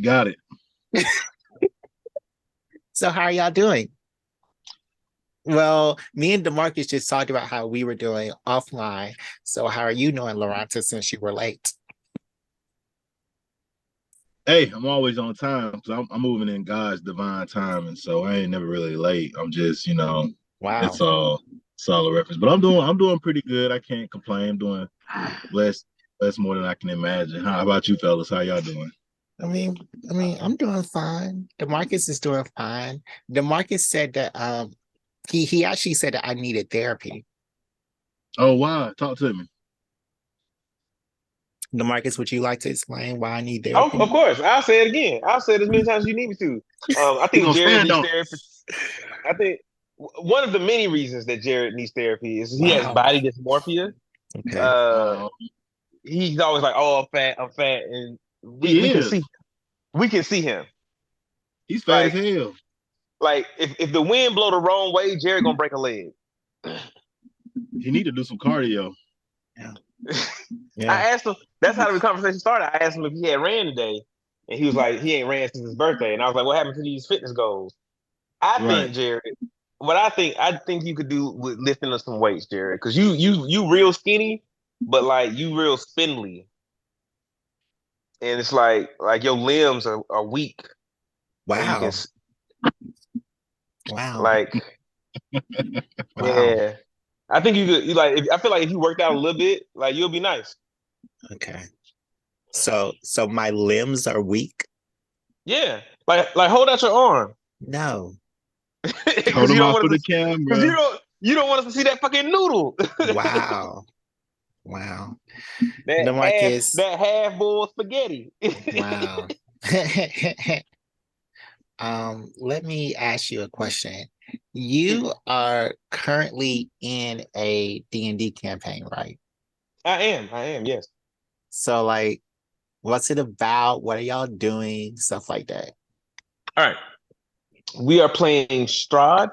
Got it. So how are y'all doing? Well, me and Demarcus just talked about how we were doing offline. So how are you doing, Loronta, since you were late? Hey, I'm always on time because I'm moving in God's divine time, and so I ain't never really late. I'm just, Wow. it's all solid reference. But I'm doing pretty good. I can't complain. I'm doing less less more than I can imagine. How about you, fellas? How y'all doing? I'm doing fine. Demarcus is doing fine. Demarcus said that he actually said that I needed therapy. Oh wow, talk to me. Demarcus, would you like to explain why I need Oh, therapy? of course. I'll say it again. I'll say it as many times as you need me to. I We think gonna Jared stand needs on it. therapy. I think one of the many reasons that Jared needs therapy is he has Wow. body dysmorphia. Okay. Uh, Oh, he's always like, "Oh, I'm fat," and we he we can is. see we can see him. He's fat as Like hell. if the wind blow the wrong way, Jared gonna break a leg. He need to do some cardio. Yeah. Yeah. I asked him. That's how the conversation started. I asked him if he had ran today, and he was like, "He ain't ran since his birthday." And I was like, "What happened to these fitness goals?" I Right. think, Jared, what I think you could do with lifting up some weights, Jared, because you real skinny, but like you real spindly, and it's like your limbs are weak, and you can Wow. Wow. like Wow. yeah. I think you could. I feel like if you worked out a little bit, like you'll be nice. Okay. So my limbs are weak? Yeah, like hold out your arm No. Hold because you him don't out want for us the to because camera. you don't want us to see that fucking noodle, Wow. Wow. that half Demarcus, that half boiled spaghetti. wow. Let me ask you a question. You are currently in a D&D campaign, right? I am, yes. So like, what's it about? What are y'all doing? Stuff like that. All right. We are playing Strahd,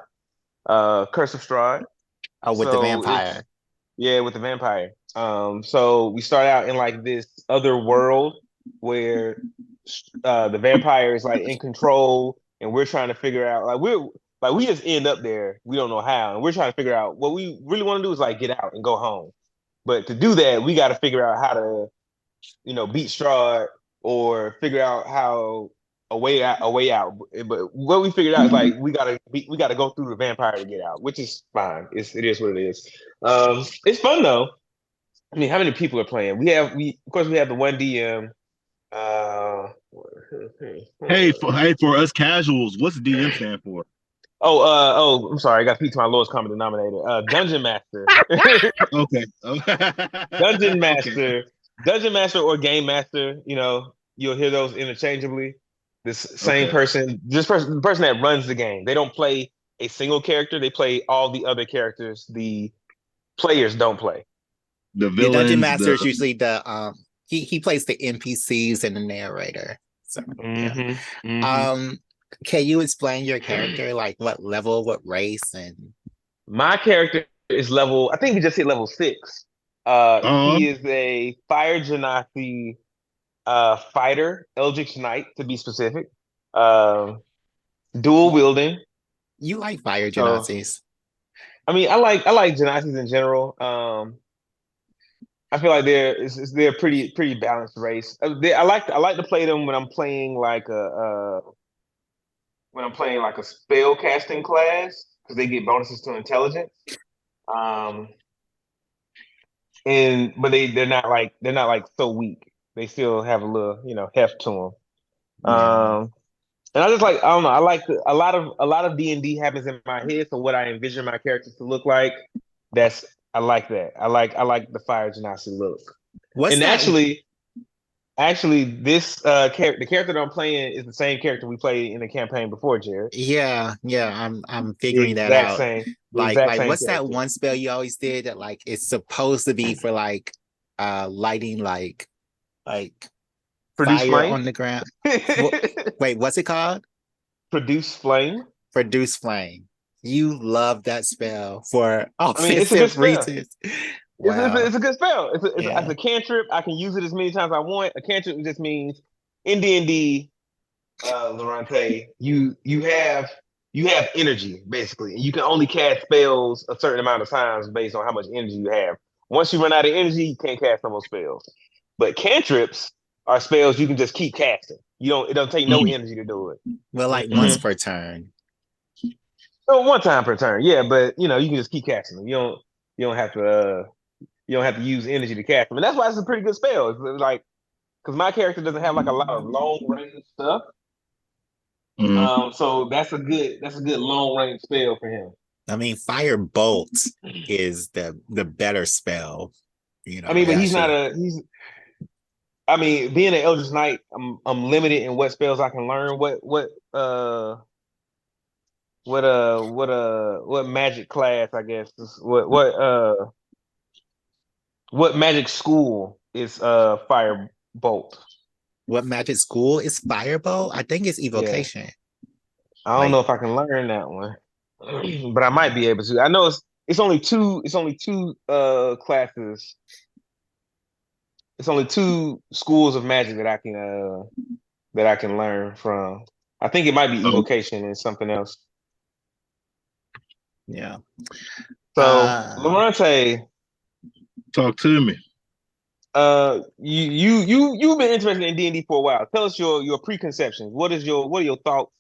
Curse of Strahd. Oh, with the So it's vampire. yeah, with the vampire. So we start out in like this other world where the vampire is like in control, and we're trying to figure out we just end up there. We don't know how, and we're trying to figure out what we really want to do is like get out and go home. But to do that, we got to figure out how to beat Strahd or figure out how a way out. But what we figured out is like we gotta go through the vampire to get out, which is fine. It is what it is. It's fun though. I mean, how many people are playing? We of course we have the one DM. Uh, Hey, for us casuals, what's DM stand for? I'm sorry, I got to speak to my lowest common denominator. Dungeon Master. Okay. Dungeon Okay. Master, Dungeon Master or Game Master, you'll hear those interchangeably. This same Okay. person, the person that runs the game, they don't play a single character, they play all the other characters the players don't play. The The dungeon villains, master the is usually the he plays the NPCs and the narrator. So yeah. Mm-hmm. Mm-hmm. Um, can you explain your character, like what level, what race, and My character is level, I think he just hit level 6. uh He is a fire genasi fighter, Eldritch Knight to be specific. Um, dual you, wielding. you like fire So genazis? I mean, I like Genesis in general. I feel like they're a pretty balanced race. I like to play them when I'm playing like a spell casting class because they get bonuses to intelligence. Um, and but they're not like so weak. They still have a little heft to them. Yeah. And I just like I don't know. I like a lot of D&D happens in my head. So what I envision my characters to look like, that's I like that. I like the fire genasi look. What's And that? actually, this the character that I'm playing is the same character we played in the campaign before, Jared. Yeah, yeah, I'm The figuring that exact out. same, the Like exact same what's that character. one spell you always did that like it's supposed to be for like lighting like Produce fire flame. on the ground. Wait, what's it called? Produce flame. Produce flame. You love that spell for I mean, it's a good offensive spell. reasons. It's Wow. a good spell. It's a Yeah. cantrip. I can use it as many times as I want. A cantrip just means in D&D. Loronta, you have energy basically, and you can only cast spells a certain amount of times based on how much energy you have. Once you run out of energy, you can't cast no more spells. But cantrips are spells you can just keep casting. You don't. It don't take no Mhm. energy to do it. Well, like once Mhm. per turn. So one time per turn, yeah. But you can just keep casting them. You don't have to. You don't have to use energy to cast them, and that's why it's a pretty good spell. It's like because my character doesn't have like a lot of long range stuff. Mhm. So that's a good long range spell for him. I mean, fire bolt is the better spell. I mean, but Yeah, he's not actually. he's. I mean, being an Eldritch Knight, I'm limited in what spells I can learn. What magic class, I guess, what magic school is fire bolt. What magic school is firebolt? I think it's Yeah, evocation. I don't Like, know if I can learn that one, but I might be able to. I know it's only two classes. It's only two schools of magic that I can learn from. I think it might be Oh, evocation and something else. yeah. So, Uh Lorente, talk to me. you've been interested in D&D for a while. Tell us your preconceptions. What are your thoughts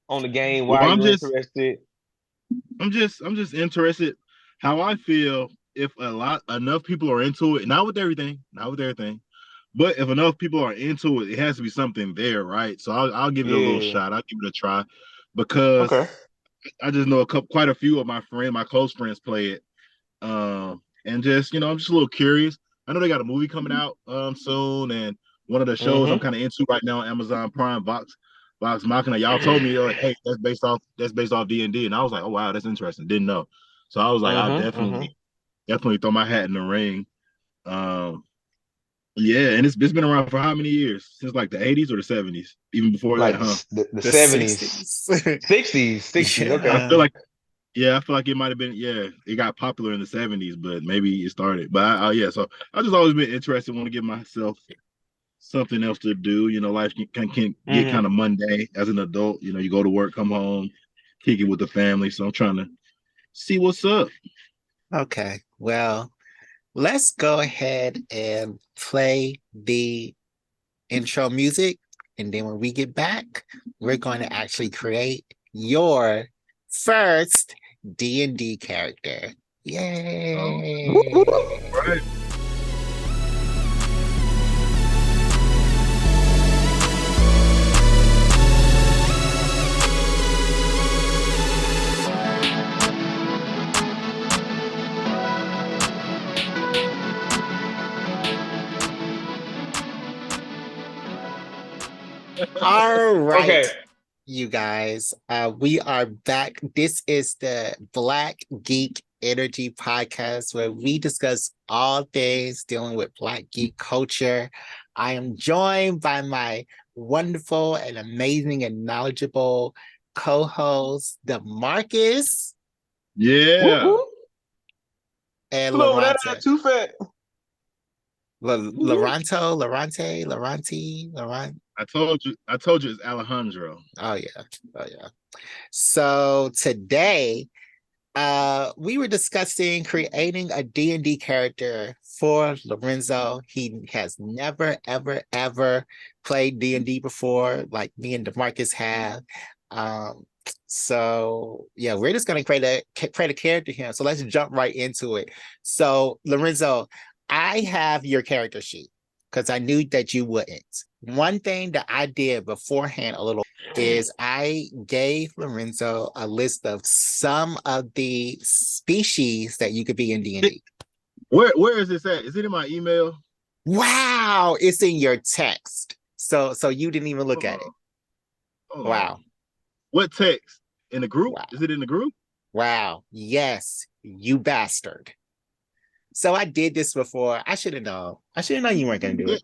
on the game? Well, Why are you interested? I'm just interested how I feel if enough people are into it, not with everything, but if enough people are into it, it has to be something there, right? So I'll give it a little Yeah. shot. I'll give it a try because Okay. I just know quite a few of my close friends play it. And just I'm just a little curious. I know they got a movie coming out soon, and one of the shows I'm Mm-hmm. kind of into right now on Amazon Prime, Vox Machina. Y'all told me like, hey, that's based off D&D, and I was like, oh wow, that's interesting. Didn't know. So I was like, I'll Mm-hmm. definitely Mm-hmm. definitely throw my hat in the ring. Um, yeah, and it's been around for how many years? Since like the 80s or the 70s, even before that, Like huh? the the 70s, 60s. 60s. I Okay. Yeah. feel like Yeah, I feel like it might have been. Yeah, it got popular in the 70s, but maybe it started. But yeah, so I just always been interested. Want to give myself something else to do. Life can get kind Mm-hmm. of mundane as an adult. You go to work, come home, kick it with the family. So I'm trying to see what's up. Okay. Well, let's go ahead and play the intro music. And then when we get back, we're going to actually create your first D&D character. Oh, Yay! right. All right, Okay. you guys, we are back. This is the Black Geek Energy Podcast where we discuss all things dealing with Black geek culture. I am joined by my wonderful and amazing and knowledgeable co-host, Demarcus Whoop, Yeah. whoop. and Put over that Loronta. too fat. Whoop, whoop. Laurent. I told you. I told you it's Alejandro. Oh yeah. Oh yeah. So today we were discussing creating a D&D character for Lorenzo. He has never, ever, ever played D&D before, like me and DeMarcus have. Um, so yeah, we're just gonna create a character here. So let's jump right into it. So Lorenzo, I have your character sheet because I knew that you wouldn't. One thing that I did beforehand a little is I gave Lorenzo a list of some of the species that you could be in D&D. Where is this at? Is it in my email? Wow, it's in your text. So you didn't even look Hold at it. on. Hold on. Wow. What text? In the group? Wow. Is it in the group? Wow. Yes, you bastard. So I did this before. I should have known. I should have known you weren't gonna do Yeah. it.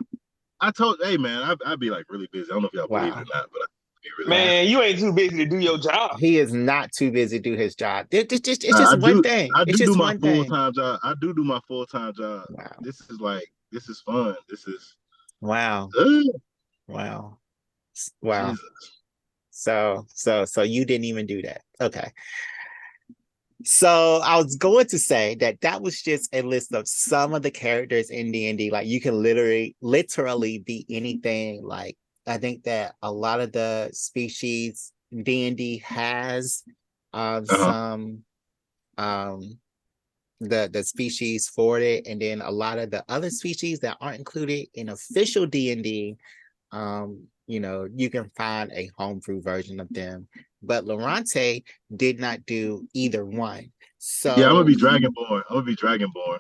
Hey man, I'd be like really busy. I don't know if y'all believe it Wow. or not, but I'd be really Wow. busy. Man, you ain't too busy to do your job. He is not too busy to do his job. It's I just one do. thing. I It's do just do my one full thing. time job. I do my full time job. Wow. This is fun. This is Wow. uh, Wow. Wow. Jesus. So you didn't even do that. Okay. So I was going to say that was just a list of some of the characters in D&D. Like you can literally be anything. Like I think that a lot of the species D&D has Uh-huh. some the species for it, and then a lot of the other species that aren't included in official D&D, you can find a homebrew version of them. But Loronta did not do either one. Yeah, I'm gonna So be Dragonborn. I'm gonna be Dragonborn.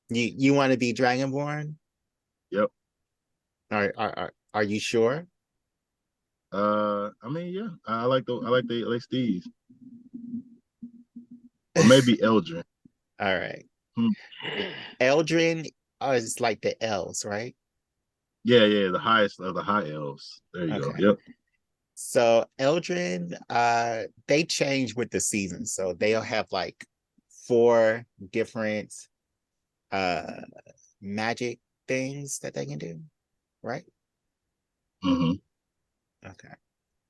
you want to be Dragonborn? Yep. Are you sure? I mean, yeah, I like Steve's, or maybe Eldrin. All right. Hmm. Eldrin is like the elves, right? Yeah, the highest of the high elves. There you go. Okay. Yep. So Eldrin, they change with the season. So they'll have like 4 different uh magic things that they can do, right? Hmm. Okay.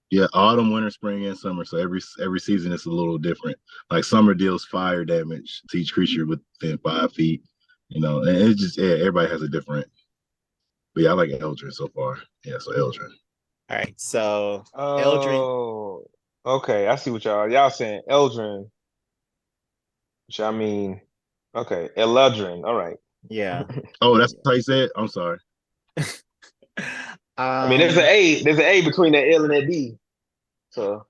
Yeah, autumn, winter, spring, and summer. So every season is a little different. Like summer deals fire damage to each creature within 5 feet. And it's just everybody has a different. But yeah, I like Eldrin so far. Yeah, so Eldrin. All right. So Eldrin, Oh, okay. I see what y'all saying. Eldrin, which I mean, okay, Eldrin. All right. yeah. Oh, that's how you say it. I'm sorry. I mean, there's an Um, A. There's an A between that L and that D. So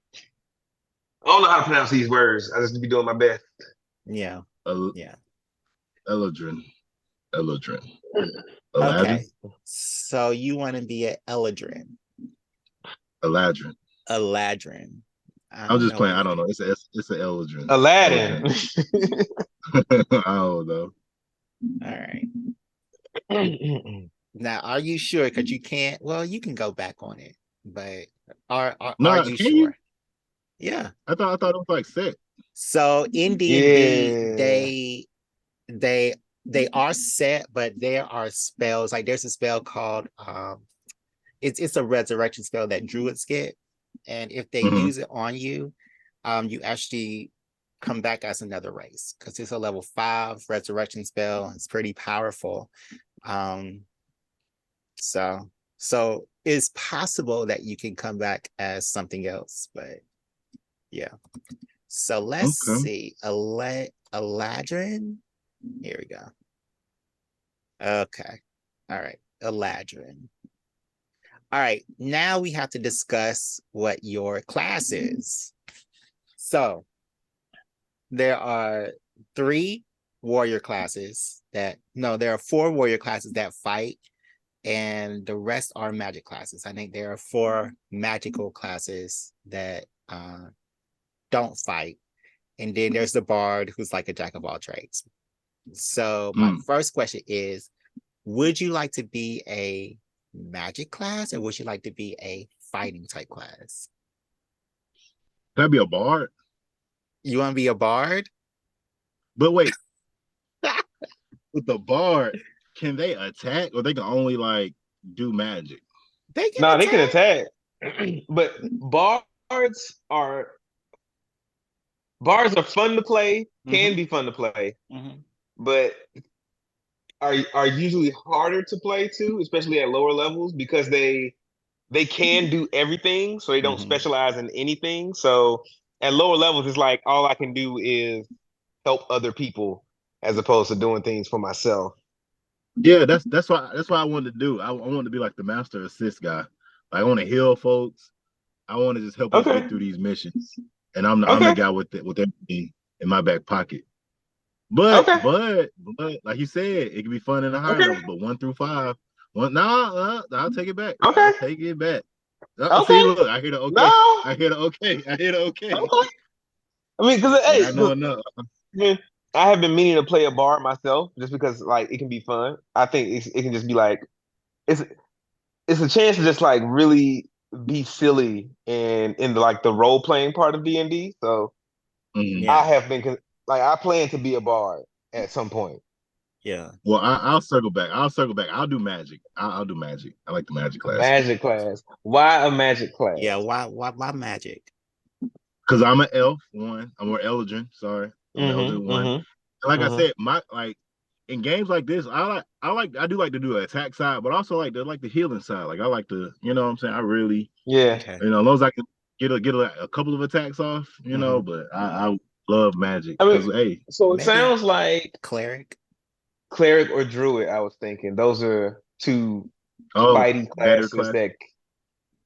I don't know how to pronounce these words. I just be doing my best. yeah, El- yeah. Eldrin. Eldrin. Aladdin. Okay. So you want to be an Eladrin, Eladrin. Eladrin. I I'm don't just know playing. I why. don't know. It's an Eldrin. Aladdin. Eldrin. I don't know. All right. Now, are you sure? Because you can't. Well, you can go back on it, but are No, you can you? sure? Yeah. I thought it was like set. So in D&D, Yeah. they are set, but there are spells. Like there's a spell called it's a resurrection spell that druids get, and if they Hmm. use it on you, you actually come back as another race because it's a level 5 resurrection spell. It's pretty powerful. Um, so it's possible that you can come back as something else, but yeah. So let's Okay. see. Eladrin. Here we go. Okay. All right. Eladrin. All right. Now we have to discuss what your class is. So there are 3 warrior classes there are 4 warrior classes that fight, and the rest are magic classes. I think there are 4 magical classes that don't fight. And then there's the bard who's like a jack of all trades. So my Mm. first question is, would you like to be a magic class or would you like to be a fighting type class? Can I be a bard? You want to be a bard? But wait, with the bard, can they attack or they can only like do magic? They can No, they can attack. attack. But are bars are fun to play, can Mm-hmm. be fun to play, Mm-hmm. but are usually harder to play too, especially at lower levels because they can do everything, so they don't Mm-hmm. specialize in anything. So at lower levels, it's like all I can do is help other people as opposed to doing things for myself. Yeah, that's why I wanted to do. I want to be like the master assist guy. Like, I want to heal folks. I want to just help us Okay. get through these missions. And I'm the Okay. guy with everything in my back pocket. But Okay. but but like you said, it can be fun in the higher Okay. levels. But 1 through 5, I'll take it back. Okay. I'll take it back. See, Okay. look, I hear the okay. No. I hear the okay. I hear the okay. Okay. I mean, because And hey, I know enough. I have been meaning to play a bard myself, just because like it can be fun. I think it can just be like it's it's a chance to just like really be silly in the like the role playing part of D&D. So Mhm. I Yeah. have been like I plan to be a bard at some point. Yeah. Well, I'll circle back. I'll do magic. I'll do magic. I like the magic class Magic class. Why a magic Yeah. class? Why magic? because I'm an elf. One, I'm more Eldrin. Sorry, I'm an Eldrin. Mm-hmm. One, and Mm-hmm. like I Mm-hmm. said, my like in games like this, I do like to do the attack side, but also like the healing side. Like I like to, you know what I'm saying? I really, Yeah. Okay. you know, as long as I can get a couple of attacks off, you know, Hmm. but I love magic I mean, because hey, so it Maybe sounds like cleric. cleric or druid. I was thinking those are two oh, fighting better classes class. that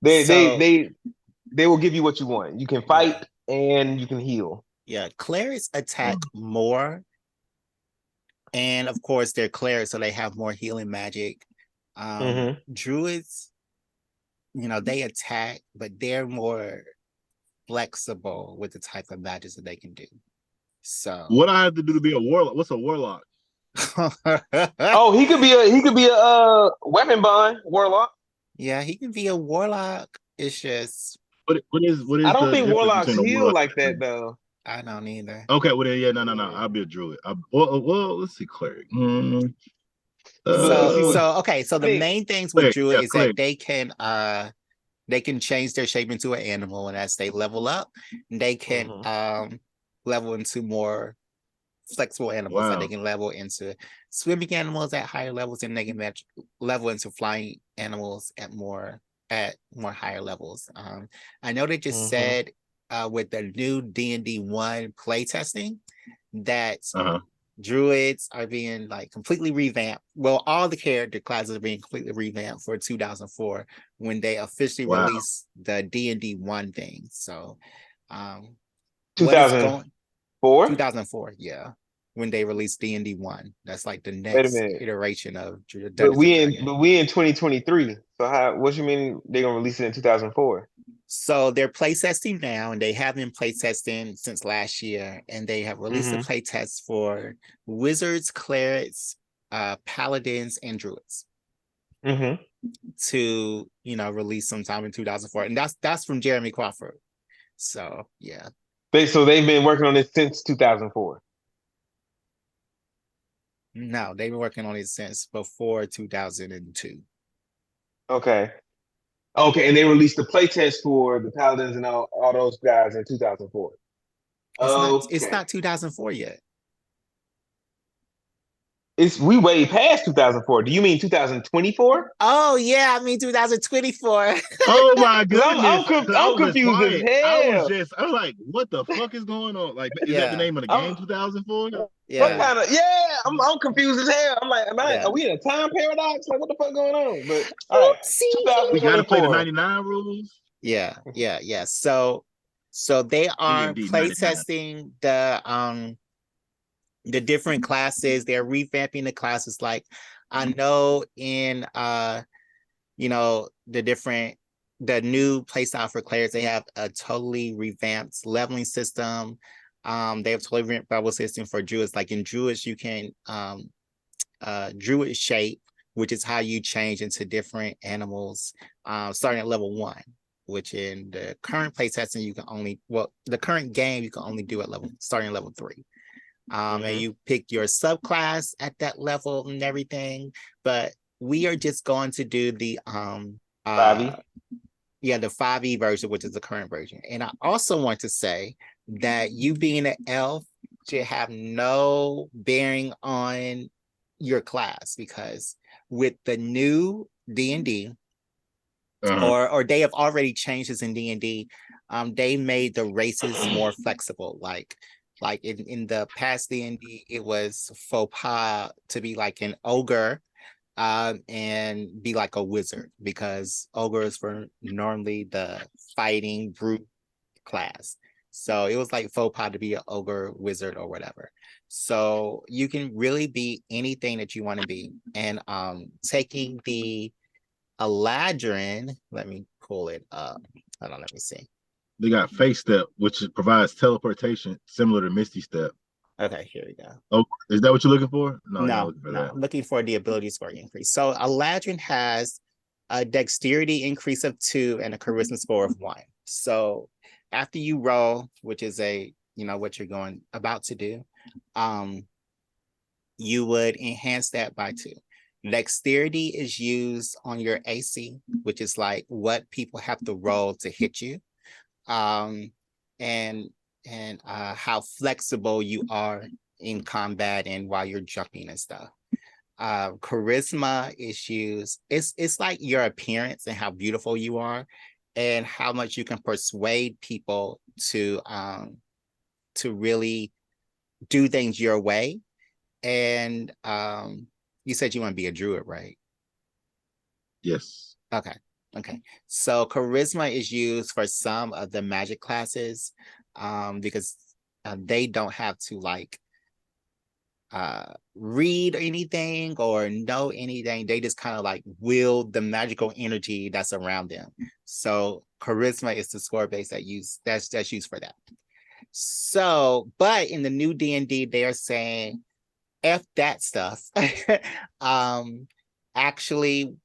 they they So they they will give you what you want. You can yeah, fight and you can heal. yeah. Clerics attack Mm. more, and of course they're clerics, so they have more healing magic. Mm-hmm. Druids, they attack, but they're more flexible with the type of magic that they can do. So What I have to do to be a warlock? What's a warlock? Oh, he could be a weapon bond warlock. yeah, he can be a warlock. It's just What I is don't the think difference warlocks between a heal warlock like and that though. I don't either. okay, well then, yeah, no. Yeah. I'll be a druid. Well, let's see, cleric. Let's see what Okay, so I the think. main things with Cleric, druid yeah, is that cleric. they can change their shape into an animal, and as they level up, they can Mm-hmm. level into more flexible animals. Like they Wow. can level into swimming animals at higher levels, and they can level into flying animals at more higher levels. I know they just Mm-hmm. said with the new D&D 1 playtesting that Uh-huh. druids are being like completely revamped. Well, all the character classes are being completely revamped for 2004 when they officially Wow. release the D&D 1 thing. So, um, what is going 2004. 2004? Yeah, when they released D&D 1, that's like the Wait a next minute. iteration of Dungeons and Dragons. But we in 2023. So how what you mean they're gonna release it in 2004? So they're playtesting now, and they have been playtesting since last year, and they have released a Mm-hmm. playtest for wizards, clerics, paladins, and druids Mm-hmm. to release sometime in 2004, and that's from Jeremy Crawford. So yeah, They've been working on this since 2004. no, they've been working on it since before 2002. Okay. Okay, and they released the playtest for the Paladins and all those guys in 2004. It's Okay. not 2004 yet. It's we way past 2004. Do you mean 2024? Oh yeah, I mean 2024. Oh my Because goodness. Cause I I'm was just confused as quiet. hell. I was like, what the fuck is going on? Like, is that the Yeah, name of the game, I'm 2004? what yeah, kind of I'm confused as hell. I'm like, yeah. are we in a time paradox? Like what the fuck going on? But all right, We gotta play the 2024. 99 rules. Yeah. So they are D&D 99. playtesting the different classes. They're revamping the classes. Like I know in the new playstyle for clerics, they have a totally revamped leveling system. They have totally revamped level system for druids. Like in druids, you can druid shape, which is how you change into different animals, starting at level 1. Which in the current playtesting the current game you can only do at starting at level 3. And Mm-hmm. you pick your subclass at that level and everything. But we are just going to do the 5e. the 5e version, which is the current version. And I also want to say that you being an elf should have no bearing on your class, because with the new D&D, Uh-huh. or they have already changed this in D&D, they made the races more flexible. Like in the past D&D, it was faux pas to be like an ogre and be like a wizard, because ogres were normally the fighting brute class. So it was like faux pas to be an ogre, wizard, or whatever. So you can really be anything that you want to be. And taking the Eladrin, let me pull it up. Hold on, let me see. They got Face Step, which provides teleportation similar to Misty Step. Okay, here we go. Oh, is that what you're looking for? No, you're not No, looking for no, that. I'm looking for the ability score increase. So Eladrin has a dexterity increase of 2 and a charisma score of 1. So after you roll, which is what you're about to do, you would enhance that by 2. Dexterity is used on your AC, which is like what people have to roll to hit you. Um, and how flexible you are in combat and while you're jumping and stuff. Charisma is used. It's like your appearance and how beautiful you are, and how much you can persuade people to really do things your way. And you said you want to be a druid, right? Yes. Okay. Okay. So charisma is used for some of the magic classes, because they don't have to like read anything or know anything. They just kind of like wield the magical energy that's around them. So charisma is the score base that's used for that. So, but in the new D&D, they are saying F that stuff. Actually,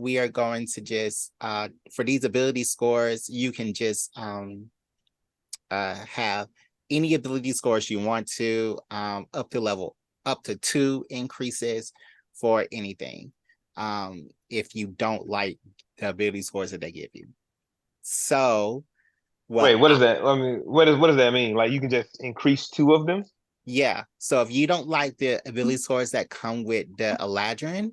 we are going to just for these ability scores, you can just have any ability scores you want to, up to 2 increases for anything, if you don't like the ability scores that they give you. So Wait, what does that? I mean, what does that mean? Like you can just increase 2 of them? Yeah. So if you don't like the ability scores that come with the Eladrin,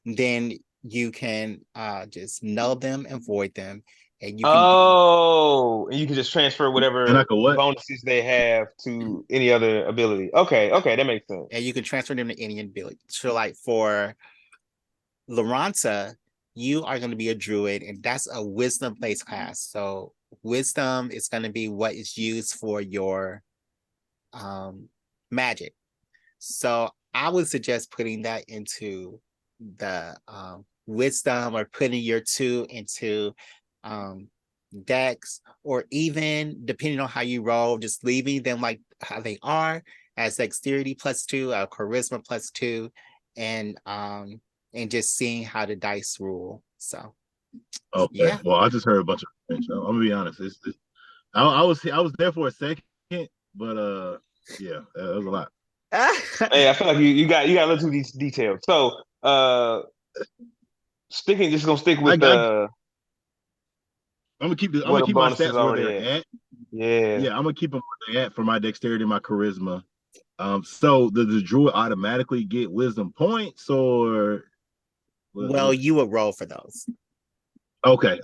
then you can just null them and void them, and you can Oh, and you can just transfer And I whatever could what? bonuses they have to any other ability. Okay, okay, that makes sense. and you can transfer them to any ability. So like for Loronta, you are going to be a druid, and that's a wisdom based class. So wisdom is going to be what is used for your magic. So I would suggest putting that into the wisdom, or putting your 2 into dex, or even depending on how you roll, just leaving them like how they are as dexterity +2, charisma +2, and just seeing how the dice rule. So Okay. yeah. Well, I just heard a bunch of French. I'm gonna be honest. I was there for a second, but yeah, that was a lot. Hey, I feel like you got to look through these details. So, just gonna stick with I'm gonna keep I'm where gonna the keep my bonuses stats where already they're at. at. Yeah. Yeah, I'm gonna keep them where they're at for my dexterity and my charisma. So does the druid automatically get wisdom points, or Well, you would roll for those. okay.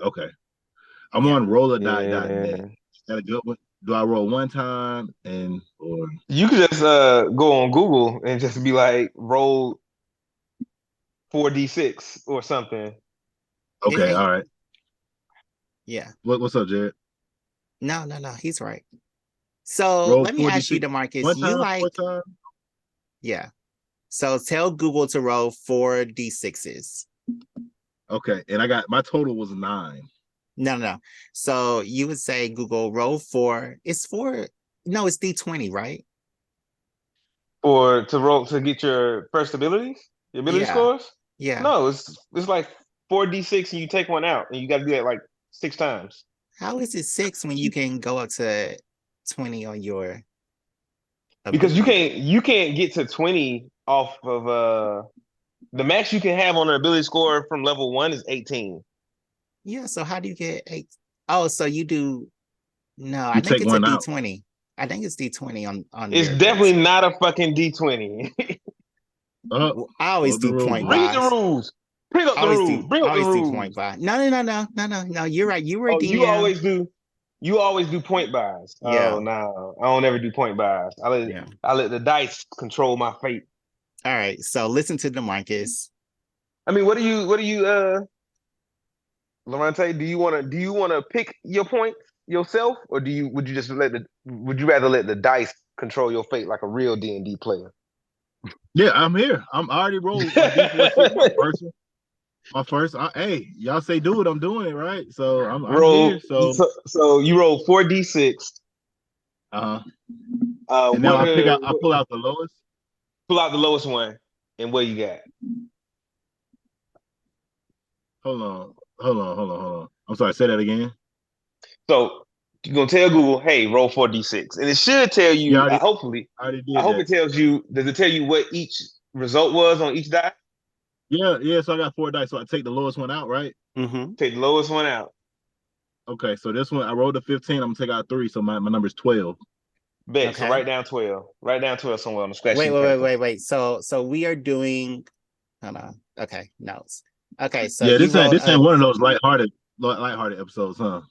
I'm Yeah. on rolladie.net. Yeah. Is that a good one? Do I roll one time or You could just go on Google and just be like roll 4d6 or something. okay, all right. Yeah. What's up, Jared? No, he's right. So Roll let me ask you, 4d6 DeMarcus, one you time, like, four time? yeah. So tell Google to roll 4d6s. Okay, and I got my total was 9. No. So you would say, Google, roll 4. It's 4. No, it's D20, right? Or to roll to get your first abilities, your ability Yeah. scores. Yeah. No, it's like 4d6 and you take one out and you got to do that like 6 times. How is it 6 when you can go up to 20 on your Because you ability? can't get to 20 off of the max you can have on an ability score from level 1 is 18. Yeah. So how do you get 8? Oh, so you do. No, I You think take it's a one out. D20. I think it's D20 on It's your ability. definitely not a fucking D20. I always Well, the do rules, point Bring man. up the buys. rules. Bring up the rules. Bring up the Always do point rules. buy. No. You're right. You were Oh, DM. you always do point buys. Yeah. Oh no, I don't ever do point buys. Yeah. I let the dice control my fate. All right. So listen to DeMarcus. I mean, what do you Lorente, do you wanna pick your points yourself, or would you just would you rather let the dice control your fate like a real D&D player? Yeah, I'm here. I already rolled my D4 6, hey, y'all say do it, I'm doing it, right? So I'm here. roll So so you roll 4d6. uh and now What I pull out the lowest. pull out the lowest one and what you got? Hold on. I'm sorry, say that again. So you're gonna tell Google, hey, roll 4d6. And it should tell Yeah, you, hopefully, I already I did hope that. it tells you, does it tell you what each result was on each die? Yeah. So I got 4 dice. So I take the lowest one out, right? Mm-hmm. Take the lowest one out. Okay. So this one I rolled a 15. I'm gonna take out 3. So my number is 12. Bet. So Okay. write down 12. Write down 12 somewhere on the scratch Wait, sheet wait, of wait, paper. wait, wait. So we are doing. Hold on. Okay, notes. Okay, so Yeah, you wrote this ain't one of those lighthearted episodes, huh?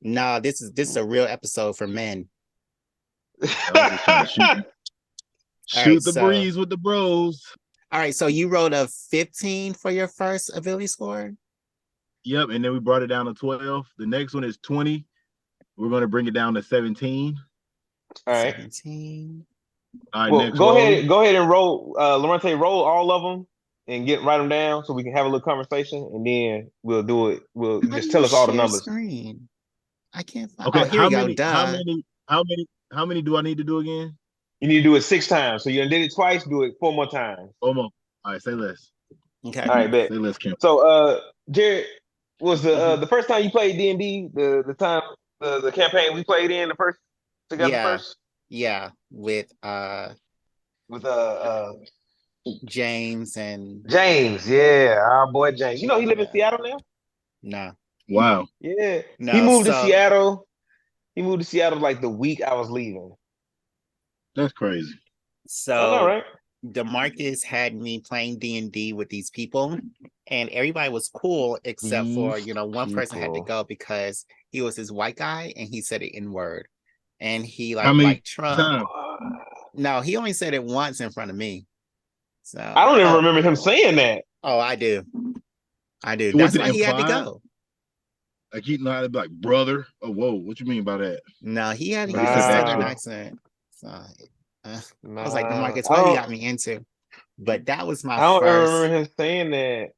No, this is a real episode for men. I was just trying to shoot All right, the breeze with the bros. All right, so you wrote a 15 for your first ability score? Yep, and then we brought it down to 12. The next one is 20. We're gonna bring it down to 17. All right. 17. All right, Well, next go roll. ahead and roll. Lorente, roll all of them and write them down so we can have a little conversation, and then we'll do it. We'll How just do tell you us all the share numbers. screen? I can't find. Okay, Oh, here we go. Duh. how many do I need to do again? You need to do it 6 times. So you done did it twice. Do it 4 more times. Almost. All right, say less. Okay. All right, bet. Say less, Kim. So, Jared, was the first time you played D&D the time the campaign we played in the first together Yeah. first Yeah, with with James and James? Yeah, our boy James. You know he live in Seattle now. no. Wow. Yeah, No, he moved to so Seattle. He moved to Seattle like the week I was leaving. That's crazy. I know, right? DeMarcus had me playing D&D with these people, and everybody was cool except for, one person had to go because he was this white guy and he said it in word. And he How many Trump. times? No, he only said it once in front of me. So I don't even remember him saying that. Oh, I do. So That's why he had to go. Like he know how to be like brother. Oh, whoa, what you mean by that? No, he had to Like, use he a said that southern shit. accent. So I was like, DeMarcus, I what you got me into? But that was my don't first. remember him saying that.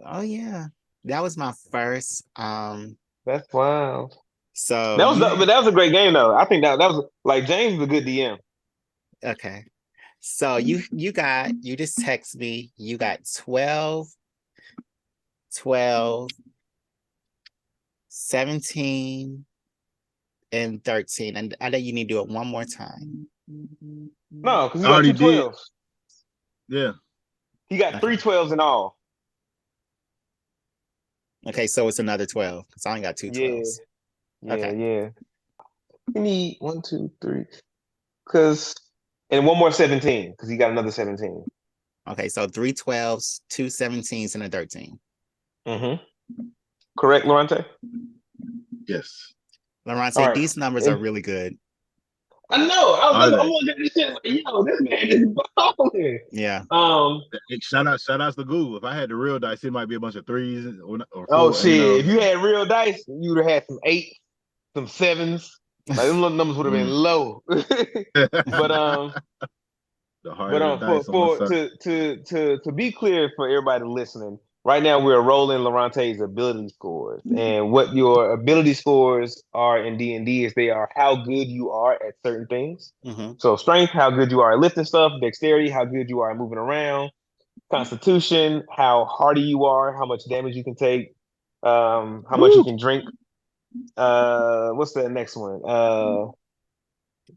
Oh yeah, that was my first. That's wild. So but that was a great game though. I think that was like James is a good DM. Okay. So you just text me. You got 12, 17, and 13. And I know you need to do it one more time. No, because he I got already two did. 12s. Yeah. He got 3 12s in all. Okay, so it's another 12 because I only got 2 12s. Yeah. You need 1, 2, 3. And one more 17 because he got another 17. Okay, so 3 12s, 2 17s, and a 13. Mm-hmm. Correct, Loronta? Yes. Loronta, All right. these numbers are really good. I know. I'm They? looking at this shit like, yo, this man is balling. Yeah. Shout outs to Google. If I had the real dice, it might be a bunch of 3s or 4. Oh shit! If you had real dice, you would have had some 8s, some 7s. Like them little numbers would have been low. But the harder the dice on my side. to be clear for everybody listening, right now we're rolling Lorante's ability scores, and what your ability scores are in D&D is they are how good you are at certain things. Mm-hmm. So strength, how good you are at lifting stuff; dexterity, how good you are at moving around; constitution, how hardy you are, how much damage you can take, how much you can drink. What's the next one?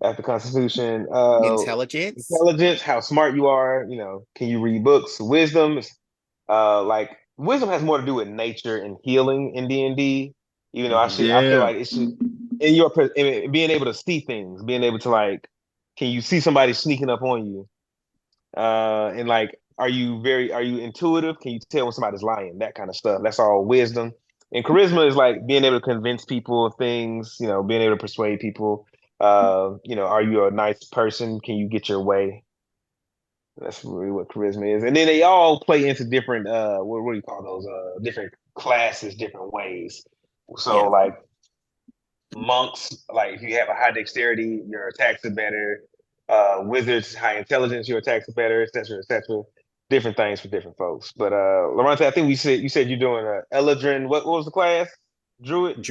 After Constitution, intelligence, how smart you are. Can you read books? Wisdom, like wisdom has more to do with nature and healing in D&D. Even though I feel like it should in being able to see things, being able to can you see somebody sneaking up on you? And are you intuitive? Can you tell when somebody's lying? That kind of stuff. That's all wisdom. And charisma is like being able to convince people of things, being able to persuade people. Are you a nice person? Can you get your way? That's really what charisma is. And then they all play into different what do you call those? Different classes, different ways. So monks, if you have a high dexterity, your attacks are better. Wizards, high intelligence, your attacks are better, etc., etc. Different things for different folks. But Loronta, I think you said you're doing Eladrin. What was the class? Druid.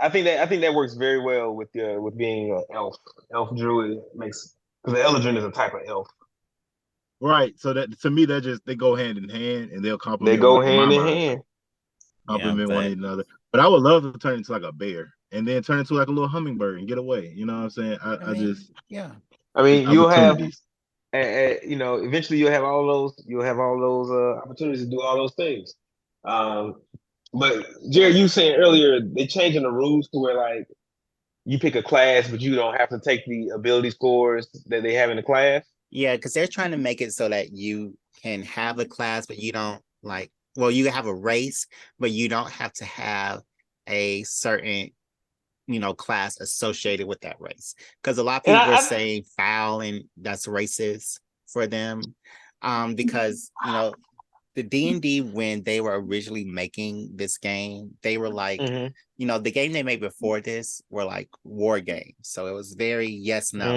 I think that works very well with being an elf. Elf druid makes because the Eladrin is a type of elf. Right. So that to me that just they go hand in hand and they'll complement. They go hand in hand. Compliment one another. But I would love to turn into like a bear and then turn into like a little hummingbird and get away. You know what I'm saying? I mean, you'll have you know, eventually you'll have all those opportunities to do all those things. Um, but Jared, you saying earlier they changing the rules to where like you pick a class, but you don't have to take the ability scores that they have in the class. Yeah, because they're trying to make it so that you can have a class, but you don't well, you have a race, but you don't have to have a certain, class associated with that race. Because a lot of And people are saying foul and that's racist for them. Because, the D&D, when they were originally making this game, they were like, Mhm. the game they made before this were like war games. So it was very yes, no.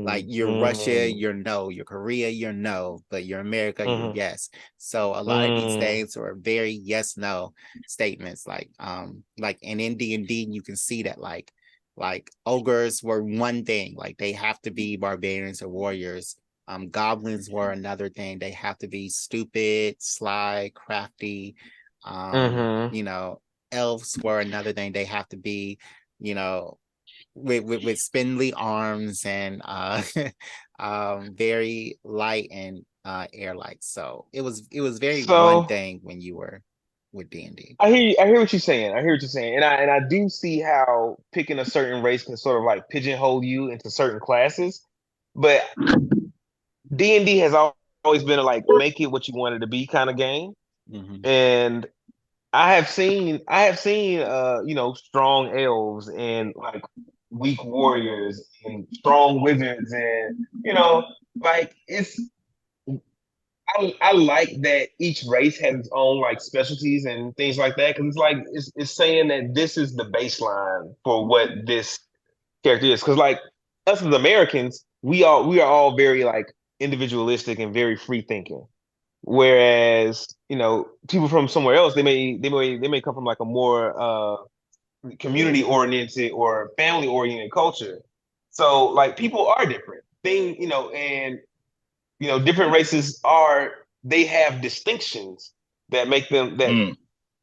Like you're Russia, Mm, you're no, you're Korea, you're no, but you're America, you're mhm, yes. So a lot of these mm, games were very yes, no statements. Like and in D&D, you can see that like ogres were one thing, like they have to be barbarians or warriors. Goblins were another thing. They have to be stupid, sly, crafty. mhm. Elves were another thing. They have to be, you know, with spindly arms and very light and air light. So it was very one So thing when you were with D&D. I hear what you're saying. I hear what you're saying, and I do see how picking a certain race can sort of like pigeonhole you into certain classes. But D&D has always been a like make it what you want it to be kind of game, Mm-hmm. and I have seen you know, strong elves and like weak warriors and strong wizards, and you know, like I like that each race has its own like specialties and things like that, because it's like it's saying that this is the baseline for what this character is. Because like us as Americans, we are all very like individualistic and very free thinking. Whereas, you know, people from somewhere else, they may come from like a more community oriented or family oriented culture. So like people are different. You know, and you know, different races are they have distinctions that make them Mm.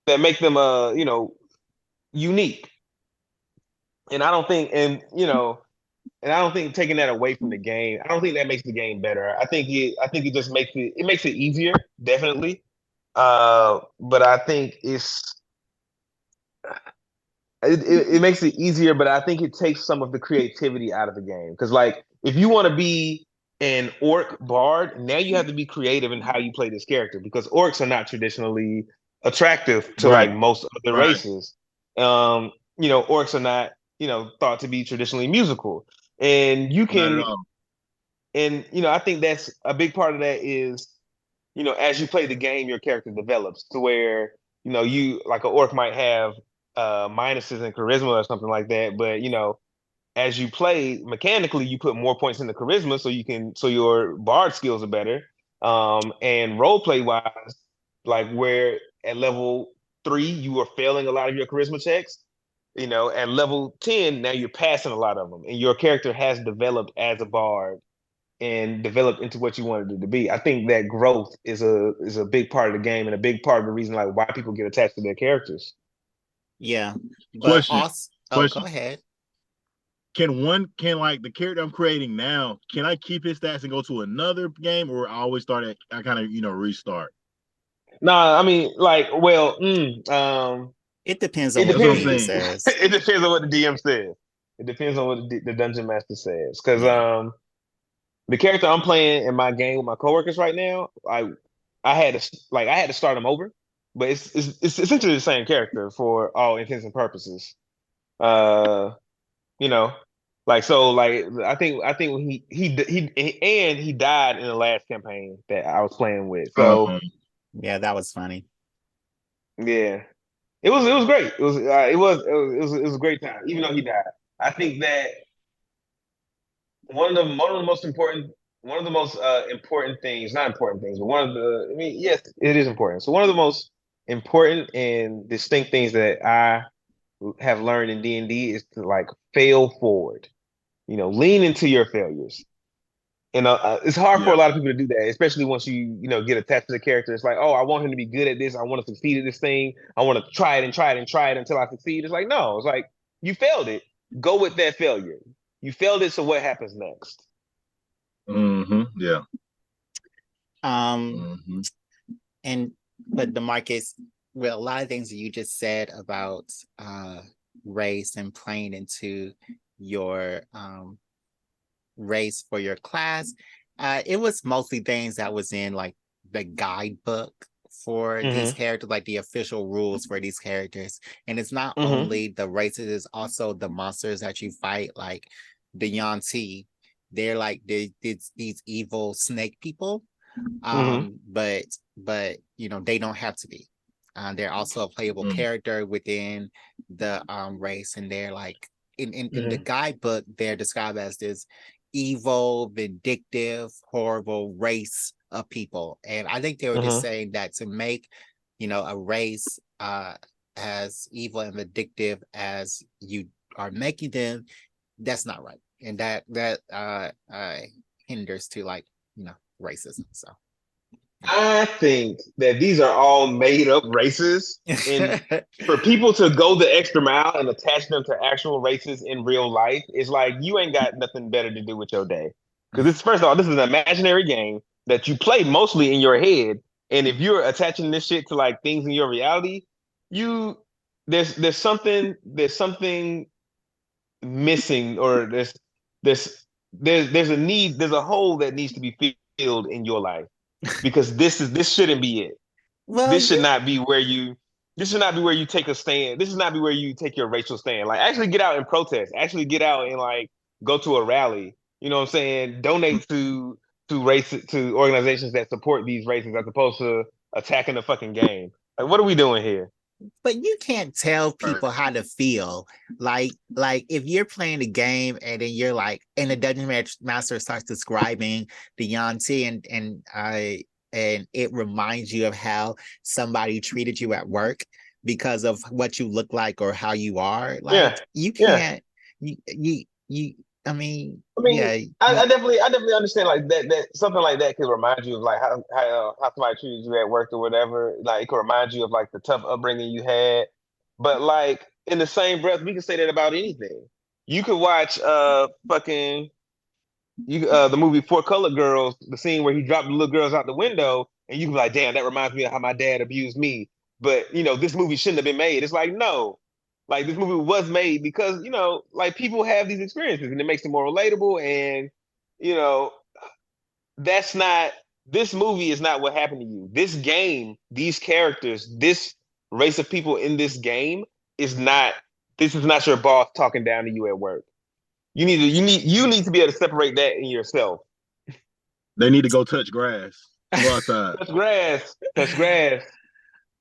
that make them you know, unique. And I don't think and I don't think taking that away from the game, I don't think that makes the game better. I think it just makes it easier, definitely. But I think it makes it easier, but I think it takes some of the creativity out of the game. Because like if you want to be an orc bard, now you have to be creative in how you play this character because orcs are not traditionally attractive to Right, like most other right. races. You know, orcs are not, you know, thought to be traditionally musical. And you Not at can all. and you know, I think that's a big part of that is, you know, as you play the game, your character develops to where, you know, you like an orc might have minuses in charisma or something like that, but you know, as you play mechanically, you put more points in the charisma so you can so your bard skills are better. And role play wise, like where at level 3 you are failing a lot of your charisma checks, you know, at level 10 now you're passing a lot of them, and your character has developed as a bard and developed into what you wanted it to be. I think that growth is a big part of the game and a big part of the reason like why people get attached to their characters. Yeah, but Question, also, oh, go question. ahead. Can like the character I'm creating now, can I keep his stats and go to another game or I always start at I kind of, restart? Nah, I mean like It depends on it what That's the what I'm depends. DM saying. says. It depends on what the DM says. It depends on what the dungeon master says. Because Yeah. the character I'm playing in my game with my coworkers right now, I had to start him over, but it's essentially the same character for all intents and purposes. Uh, you know, like so, like I think when he died in the last campaign that I was playing with. So Um, Yeah, that was funny. yeah, it was great. It was a great time, even though he died. I think that one of the most important one of the most important things, not important things, but one of the I mean, yes, it is important. So one of the most important and distinct things that I have learned in D&D is to like fail forward. You know, lean into your failures. And it's hard for yeah. a lot of people to do that, especially once you know get attached to the character. It's like, oh, I want him to be good at this. I want to succeed at this thing. I want to try it and try it and try it until I succeed. It's like, no, it's like you failed it. Go with that failure. You failed it, so what happens next? Mm-hmm. Yeah. Um, Mm-hmm. and but DeMarcus, with a lot of things that you just said about race and playing into your race for your class, it was mostly things that was in like the guidebook for these Mm-hmm. characters, like the official rules for these characters. And it's not Mm-hmm. only the races, it's also the monsters that you fight, like the Yanti. They're like these evil snake people. Mm-hmm. But they don't have to be. They're also a playable character within the race, and they're like in the Mm-hmm. guidebook, they're described as this evil, vindictive, horrible race of people. And I think they were just Mm-hmm. saying that to make, a race as evil and vindictive as you are making them, that's not right. And that hinders to like, racism. So I think that these are all made up races, and for people to go the extra mile and attach them to actual races in real life, it's like you ain't got nothing better to do with your day. Because this, first of all, this is an imaginary game that you play mostly in your head, and if you're attaching this shit to like things in your reality, you there's something missing, or there's there's a hole that needs to be filled in your life, because this shouldn't be it. well, This should you not be where you this should not be where you take a stand. This should not be where you take your racial stand. Like, actually get out and protest. Actually get out and like go to a rally. You know what I'm saying? Donate to organizations that support these races, as opposed to attacking the fucking game. Like, what are we doing here? but you can't tell Right. people how to feel. Like if you're playing a game and then you're like, and the master starts describing the Yanti, and it reminds you of how somebody treated you at work because of what you look like or how you are. Yeah. Like you Yeah. can't you I mean, I mean, yeah, I definitely understand like that something like that could remind you of like how somebody treated you at work or whatever. Like, it could remind you of like the tough upbringing you had. But like, in the same breath, we can say that about anything. You could watch fucking you the movie Four Color Girls, the scene where he dropped the little girls out the window, and you can be like, damn, that reminds me of how my dad abused me. But this movie shouldn't have been made. It's like, no, like, this movie was made because like, people have these experiences, and it makes it more relatable. And you know, that's not this movie is not what happened to you. This game, these characters, this race of people in this game is not. This is not your boss talking down to you at work. You need to be able to separate that in yourself. They need to go touch grass. Go outside. Touch grass. Touch grass.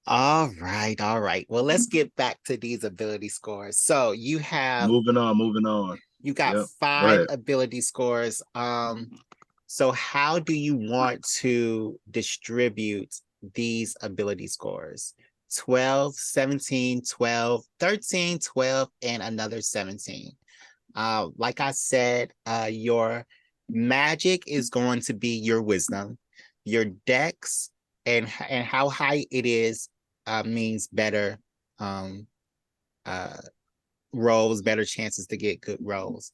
all right, all right. Well, let's get back to these ability scores. So you have Moving on. Moving on. you got Yep. Go 5 ahead. ability scores. So how do you want to distribute these ability scores? 12, 17, 12, 13, 12, and another 17. Like I said, your magic is going to be your wisdom. Your dex and how high it is means better uh, rolls, better chances to get good rolls.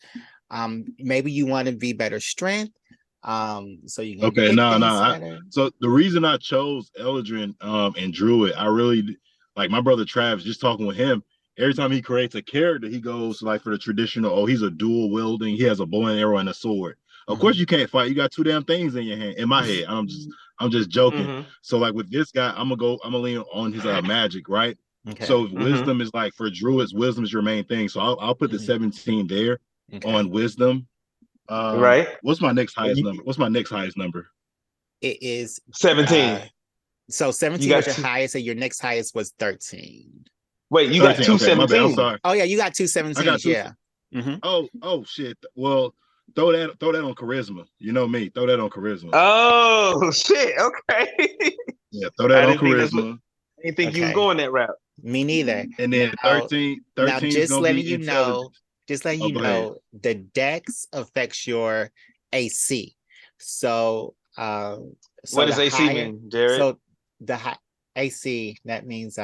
Maybe you want to be better strength, so you can Okay, hit no, no. things better. So the reason I chose Eldrin and Druid, I really like my brother Travis, just talking with him. Every time he creates a character, he goes like for the traditional, oh, he's a dual wielding, he has a bow and arrow and a sword. Of course you can't fight, you got 2 damn things in your hand. In my head. I'm just joking. Mm-hmm. So like with this guy, I'm gonna lean on his magic, right? Okay. So Mm-hmm. wisdom is like for druids, wisdom is your main thing. So I'll put the Mhm. 17 there Okay. on wisdom. Right. What's my next highest You, number? What's my next highest number? It is 17. so You 17 was got your two. highest, and your next highest was 13. Wait, you got 13. two Okay, my bad. I'm 17s. sorry. Oh yeah, you got two I got 17s, two. yeah. Mm-hmm. Oh shit. Well, throw that on charisma. You know me. Throw that on charisma. Oh shit. Okay. Yeah, throw that I on didn't think that's what. charisma. I didn't think you was Okay. going that route. Me neither. And then Now, 13, now 13 is just gonna letting be you know, intelligence. just letting Oh, you go ahead. know, the dex affects your AC. So What so does the AC higher mean, Jared? so the high AC, that means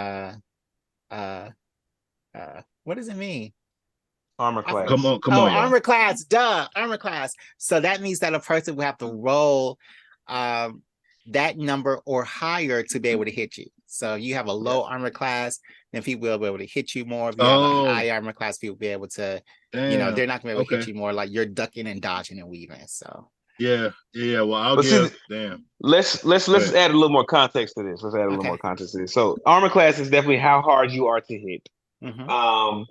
what does it mean? Armor I class. forgot. Come on, y'all. Armor class, duh, armor class. So that means that a person will have to roll that number or higher to be able to hit you. So you have a low armor class, then people will be able to hit you more. If you have a high armor class, people will be able to, damn. they're not gonna be able to hit you more, like you're ducking and dodging and weaving. So Yeah. Well, I'll But see, give. Damn. let's add a little more context to this. Let's add a little more context to this. So armor class is definitely how hard you are to hit. Mhm.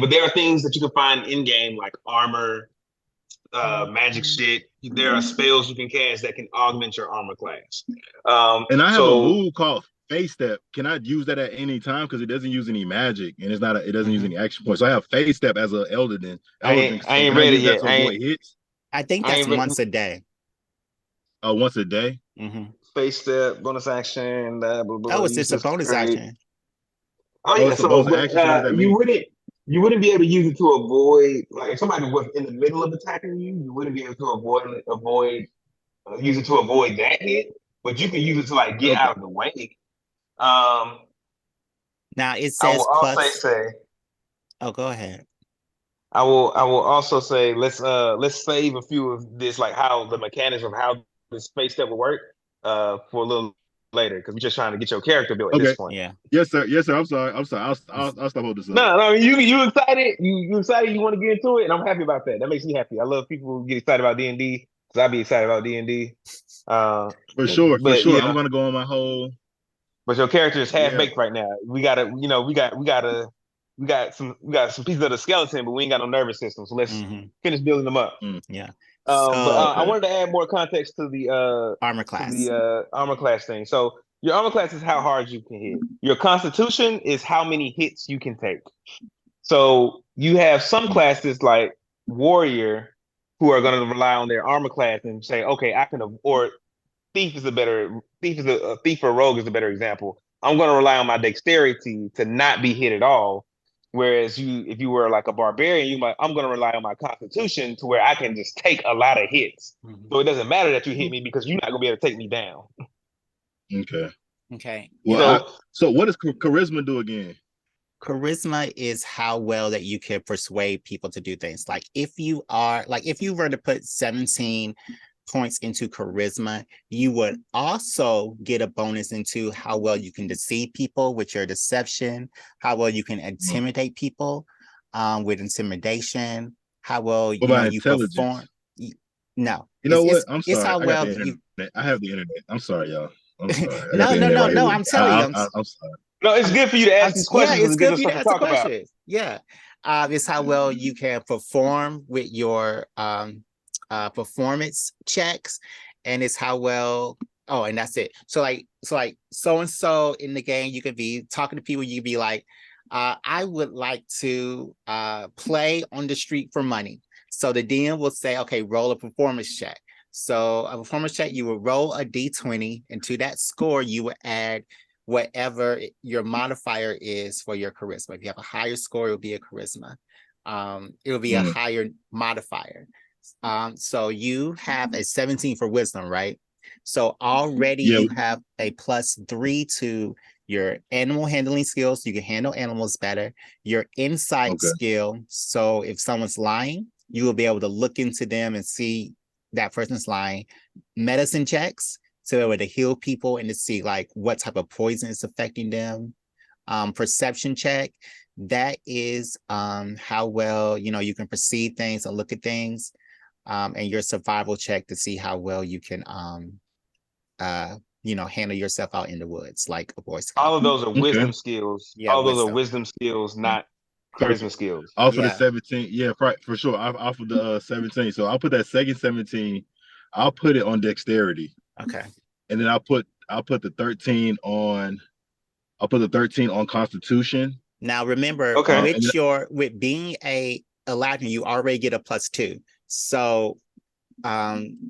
But there are things that you can find in game like armor, magic shit. There are spells you can cast that can augment your armor class. And I have a So move called Face Step. Can I use that at any time? Because it doesn't use any magic and it doesn't use any action points. So I have Face Step as an Elderden. I ain't So can I read it use that yet. to avoid hits? I think that's once a day. Once a day. Face Step, bonus action. Blah, blah, blah, Oh, it's just a bonus action. Oh yeah, it's a bonus action. So what does that mean? You wouldn't be able to use it to avoid, like if somebody was in the middle of attacking you, you wouldn't be able to use it to avoid that hit, but you can use it to like get out of the way. Now it I will says also plus. say, Oh, go ahead. I will also say let's save a few of this, like how the mechanics of how the space step will work for a little later, because we're just trying to get your character built at this point. Yeah. Yes, sir. I'm sorry. I'll stop holding this up. No, you excited? You excited? You want to get into it, and I'm happy about that. That makes me happy. I love people who get excited about D&D because I be excited about D&D. For sure. Yeah. I'm gonna go on my whole. But your character is half baked right now. We got some pieces of the skeleton, but we ain't got no nervous system. So let's finish building them up. Yeah. I wanted to add more context to the armor class. Armor class thing. So your armor class is how hard you can hit. Your constitution is how many hits you can take. So you have some classes like warrior who are going to rely on their armor class and say, okay, I can, or thief or rogue is a better example. I'm going to rely on my dexterity to not be hit at all. Whereas if you were like a barbarian, I'm going to rely on my constitution to where I can just take a lot of hits. So it doesn't matter that you hit me because you're not going to be able to take me down. Okay. Well, so what does charisma do again? Charisma is how well that you can persuade people to do things. Like if you were to put 17 points into charisma, you would also get a bonus into how well you can deceive people with your deception, how well you can intimidate people with intimidation, how well you perform. No. You know what? I'm sorry. It's how well I have the internet. I'm sorry, y'all. I'm sorry. No, I'm telling you. I'm sorry. No, it's good for you to ask these questions. Yeah, it's good for you to ask the questions. Yeah. It's how well you can perform with your performance checks, and it's how well and that's it. So and so in the game, you could be talking to people, you could be like, I would like to play on the street for money. So the DM will say, okay, roll a performance check. So a performance check, you will roll a d20, and to that score you would add whatever your modifier is for your charisma. If you have a higher score, it will be a charisma. It will be a higher modifier. So you have a 17 for wisdom, right? So already you have a +3 to your animal handling skills. You can handle animals better. Your insight skill. So if someone's lying, you will be able to look into them and see that person's lying. Medicine checks to be able to heal people and to see like what type of poison is affecting them. Perception check. That is how well you can perceive things and look at things. And your survival check to see how well you can handle yourself out in the woods like a Boy Scout. All of those are wisdom skills. Yeah, all those are wisdom skills, not charisma skills. Off of the 17, right, for sure. Off of the 17. So I'll put that second 17. I'll put it on dexterity. Okay. And then I'll put the 13 on. I'll put the 13 on constitution. Now remember, with being a Aladdin, you already get a +2. So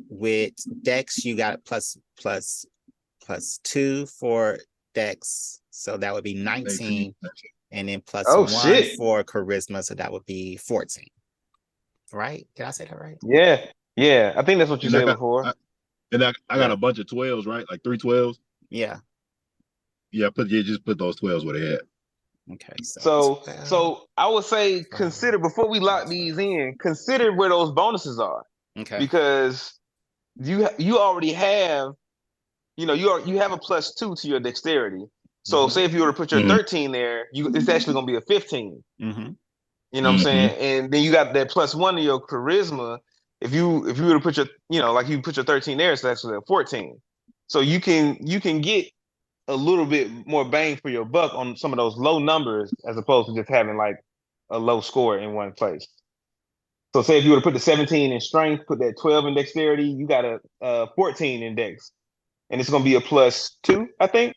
with Dex, you got +2 for Dex. So that would be 19. And then +1 for charisma. So that would be 14. Right? Did I say that right? Yeah. I think that's what you said before. I got a bunch of 12s, right? Like 3 12s. Yeah. Yeah, just put those 12s where they at. Okay, so So I would say 12, consider before we lock these 12. in, consider where those bonuses are Okay. because you already have you have a +2 to your dexterity. So say if you were to put your Mm-hmm. 13 there, it's actually gonna be a 15. Mm-hmm. You know what I'm saying? And then you got that +1 to your charisma. If you were to put your like you put your 13 there, it's actually a 14. So you can get a little bit more bang for your buck on some of those low numbers as opposed to just having like a low score in one place. So say if you were to put the 17 in strength, put that 12 in dexterity, you got a 14 in dex, and it's gonna be a +2, I think.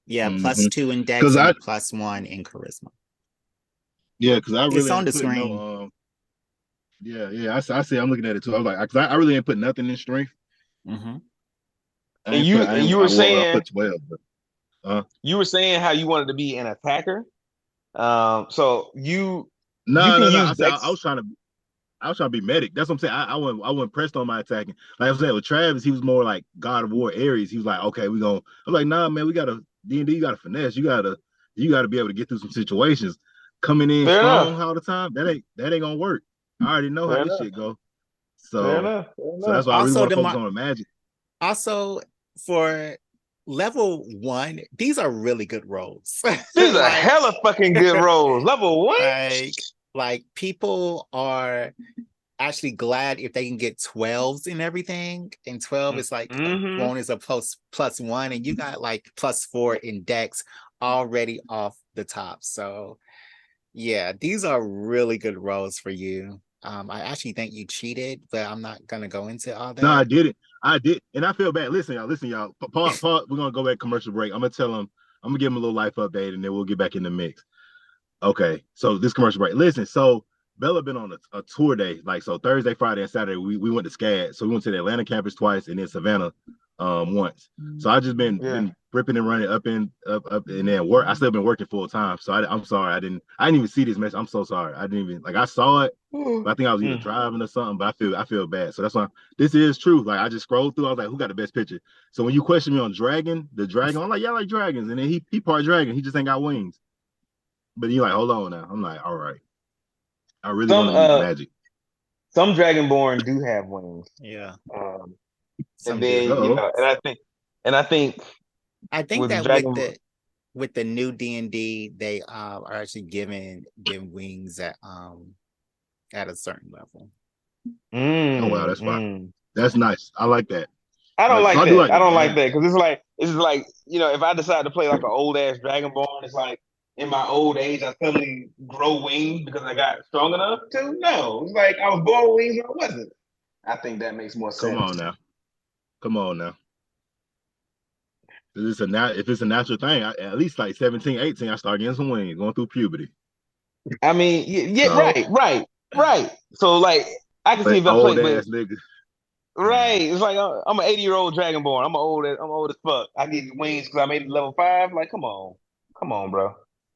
Yeah, Mm-hmm. +2 in dex Because and I a +1 in charisma. because I It's really on the ain't put no screen. I see I'm looking at it too. I was like, because I really ain't put nothing in strength. Mm-hmm. And you were I saying put 12, but how you wanted to be an attacker. So you no, can no, no. use dex. I was trying to be medic. That's what I'm saying. I wasn't pressed on my attacking. Like I said with Travis, he was more like God of War Ares. He was like, okay, we going. I'm like, nah, man, we gotta D&D. You gotta finesse. You gotta be able to get through some situations. Coming in Fair enough. strong all the time, that ain't gonna work. I already know how Fair this enough. shit go. Fair So enough. Fair so that's enough. why I really Also, want to focus on the magic. also for level 1, these are really good rolls. These are like, hella fucking good rolls. Level 1. like, like people are actually glad if they can get 12s and everything. And 12 is like a Mm-hmm. bonus of +1, and you got like +4 in dex already off the top. So yeah, these are really good rolls for you. I actually think you cheated, but I'm not gonna go into all No, I that. did it. I did, and I feel bad. Listen, y'all. Paul, we're gonna go back commercial break. I'm gonna tell him. I'm gonna give him a little life update, and then we'll get back in the mix. Okay, so this commercial break. Listen, so Bella been on a tour day, like so Thursday, Friday, and Saturday. We went to SCAD, so we went to the Atlanta campus twice, and then Savannah once. So I just Yeah. been ripping and running up, and then work. I still been working full time, so I'm sorry. I didn't even see this message. I'm so sorry. I didn't even like I saw it, but I think I was either Mm. driving or something. But I feel bad. So that's why this is true. Like I just scrolled through. I was like, who got the best picture? So when you question me on the dragon, I'm like, yeah, I like dragons, and then he part dragon. He just ain't got wings. But you're like, hold on now. I'm like, all right. I really Some want to use magic. some Dragonborn do have wings. Yeah, Um, and some do. then Uh-oh. and I think I think with that Dragon with the new D&D, they are actually giving them wings at a certain level. Oh wow, mm, that's fine. mm. That's nice. I like that. I don't Like, so like I do that. like I the don't like band. that because it's like if I decide to play like an old ass Dragonborn, it's like in my old age I suddenly grow wings because I got strong enough to. No, it's like I was born with wings or I wasn't. I think that makes more Come sense. on now. Come on now. If it's a natural thing, at least like 17, 18, I start getting some wings, going through puberty. I mean, yeah, So, right. So like I can see but if I old play, but ass niggas. right, it's like I'm an 80-year-old Dragonborn. I'm old as fuck. I get wings because I made it level 5. Like, come on, bro.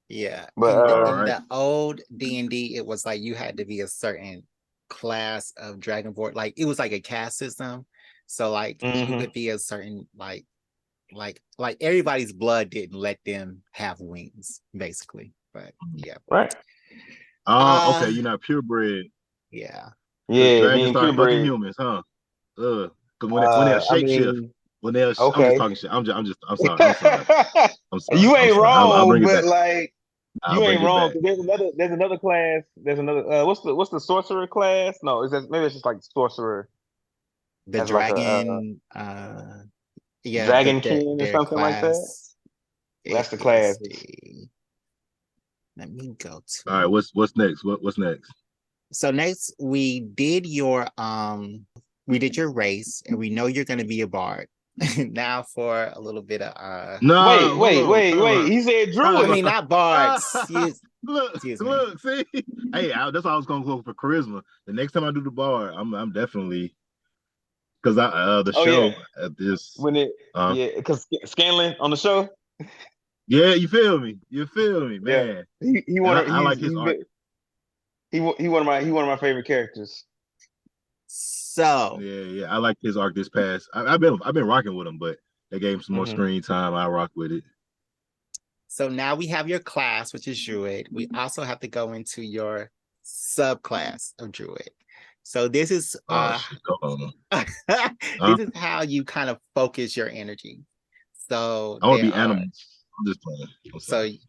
Yeah, But All in right. the old D&D, it was like you had to be a certain class of Dragonborn. Like it was like a caste system. So like you hmm could be a certain like everybody's blood didn't let them have wings, basically. But yeah. right, Oh, Uh okay. You're not purebred. yeah. Because yeah, dragons being start fucking purebred. humans, huh? Because when they'll I shapeshift, mean, I'm just okay. talking shit. I'm sorry. I'm sorry. You I'm ain't sorry. I'll wrong, bring it but back. like I'll you bring ain't it wrong. back. 'Cause there's another class. There's another what's the sorcerer class? No, is that maybe it's just like sorcerer The as like a dragon yeah, dragon king or their something like that. class That's the is class. the let me go All right. to What's next? What's next? so next we did your race and we know you're gonna be a bard. Now for a little bit of No, hold on. Time Wait. out. He said I druid. mean Time not bards. out. Look, Excuse me. look. See, hey, that's why I was gonna go for charisma. The next time I do the bar, I'm definitely because I the Oh yeah, show at this. when it Uh, yeah, because Scanlan on the show. yeah, you feel me? You feel me, Yeah, man? he And one of I like his art. he one of my favorite characters. So Yeah. I like his art this past. I've been rocking with him, but they gave him some more hmm screen time. I rock with it. So now we have your class, which is Druid. We also have to go into your subclass of Druid. So this is Oh shit, hold on. this is how you kind of focus your energy. So I want to there be are animals. I'm just playing. I'm so sorry.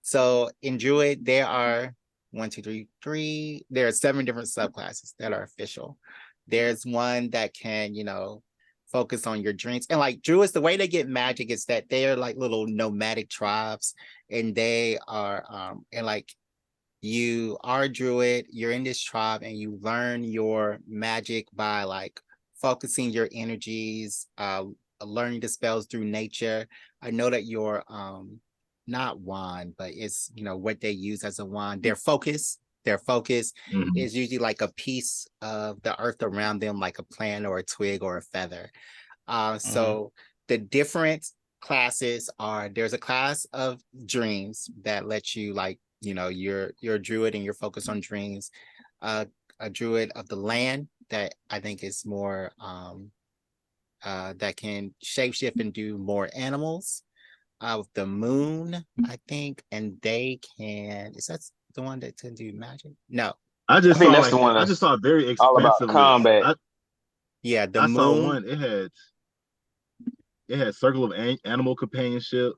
so in Druid, there are one, two, three, three. There are 7 different subclasses that are official. There's one that can, focus on your dreams. And like Druids, the way they get magic is that they are like little nomadic tribes, and they are and like you are a druid, you're in this tribe, and you learn your magic by like focusing your energies, learning the spells through nature. I know that your not wand, but it's what they use as a wand. Their focus Mhm. is usually like a piece of the earth around them, like a plant or a twig or a feather. So the different classes are, there's a class of dreams that lets you like, you're a druid and you're focused on dreams. A druid of the land that I think is more that can shapeshift and do more animals. With the moon, I think, and they can, is that the one that can do magic? No. I I just think saw that's the like one I just that's saw a very all about expensive list. combat. Yeah, the I saw moon. one. It had Circle of Animal Companionship,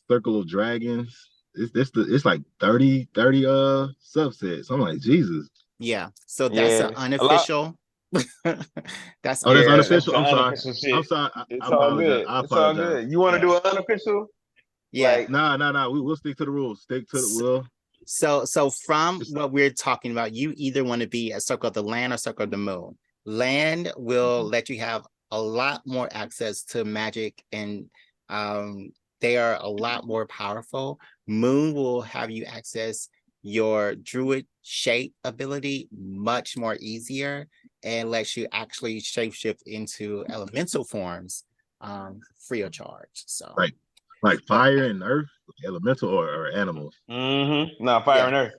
Circle of Dragons. It's like 30 subsets. I'm like, Jesus. Yeah. So that's an Yeah, a lot. unofficial. That's Oh, that's Yeah, unofficial. that's unofficial. the I'm sorry. unofficial I'm shit. sorry. I It's all apologize. good. I It's all apologize. good. You want to Yeah. do an unofficial? Yeah. Like, Nah. We'll stick to the rules. Stick to the will. So from It's, what we're talking about, you either want to be a circle of the land or circle of the moon. Land will Mhm. let you have a lot more access to magic, and um, they are a lot more powerful. Moon will have you access your druid shape ability much more easier, and lets you actually shapeshift into elemental forms free of charge. So, like like but fire and earth, elemental or animals. nah, fire yeah, and earth.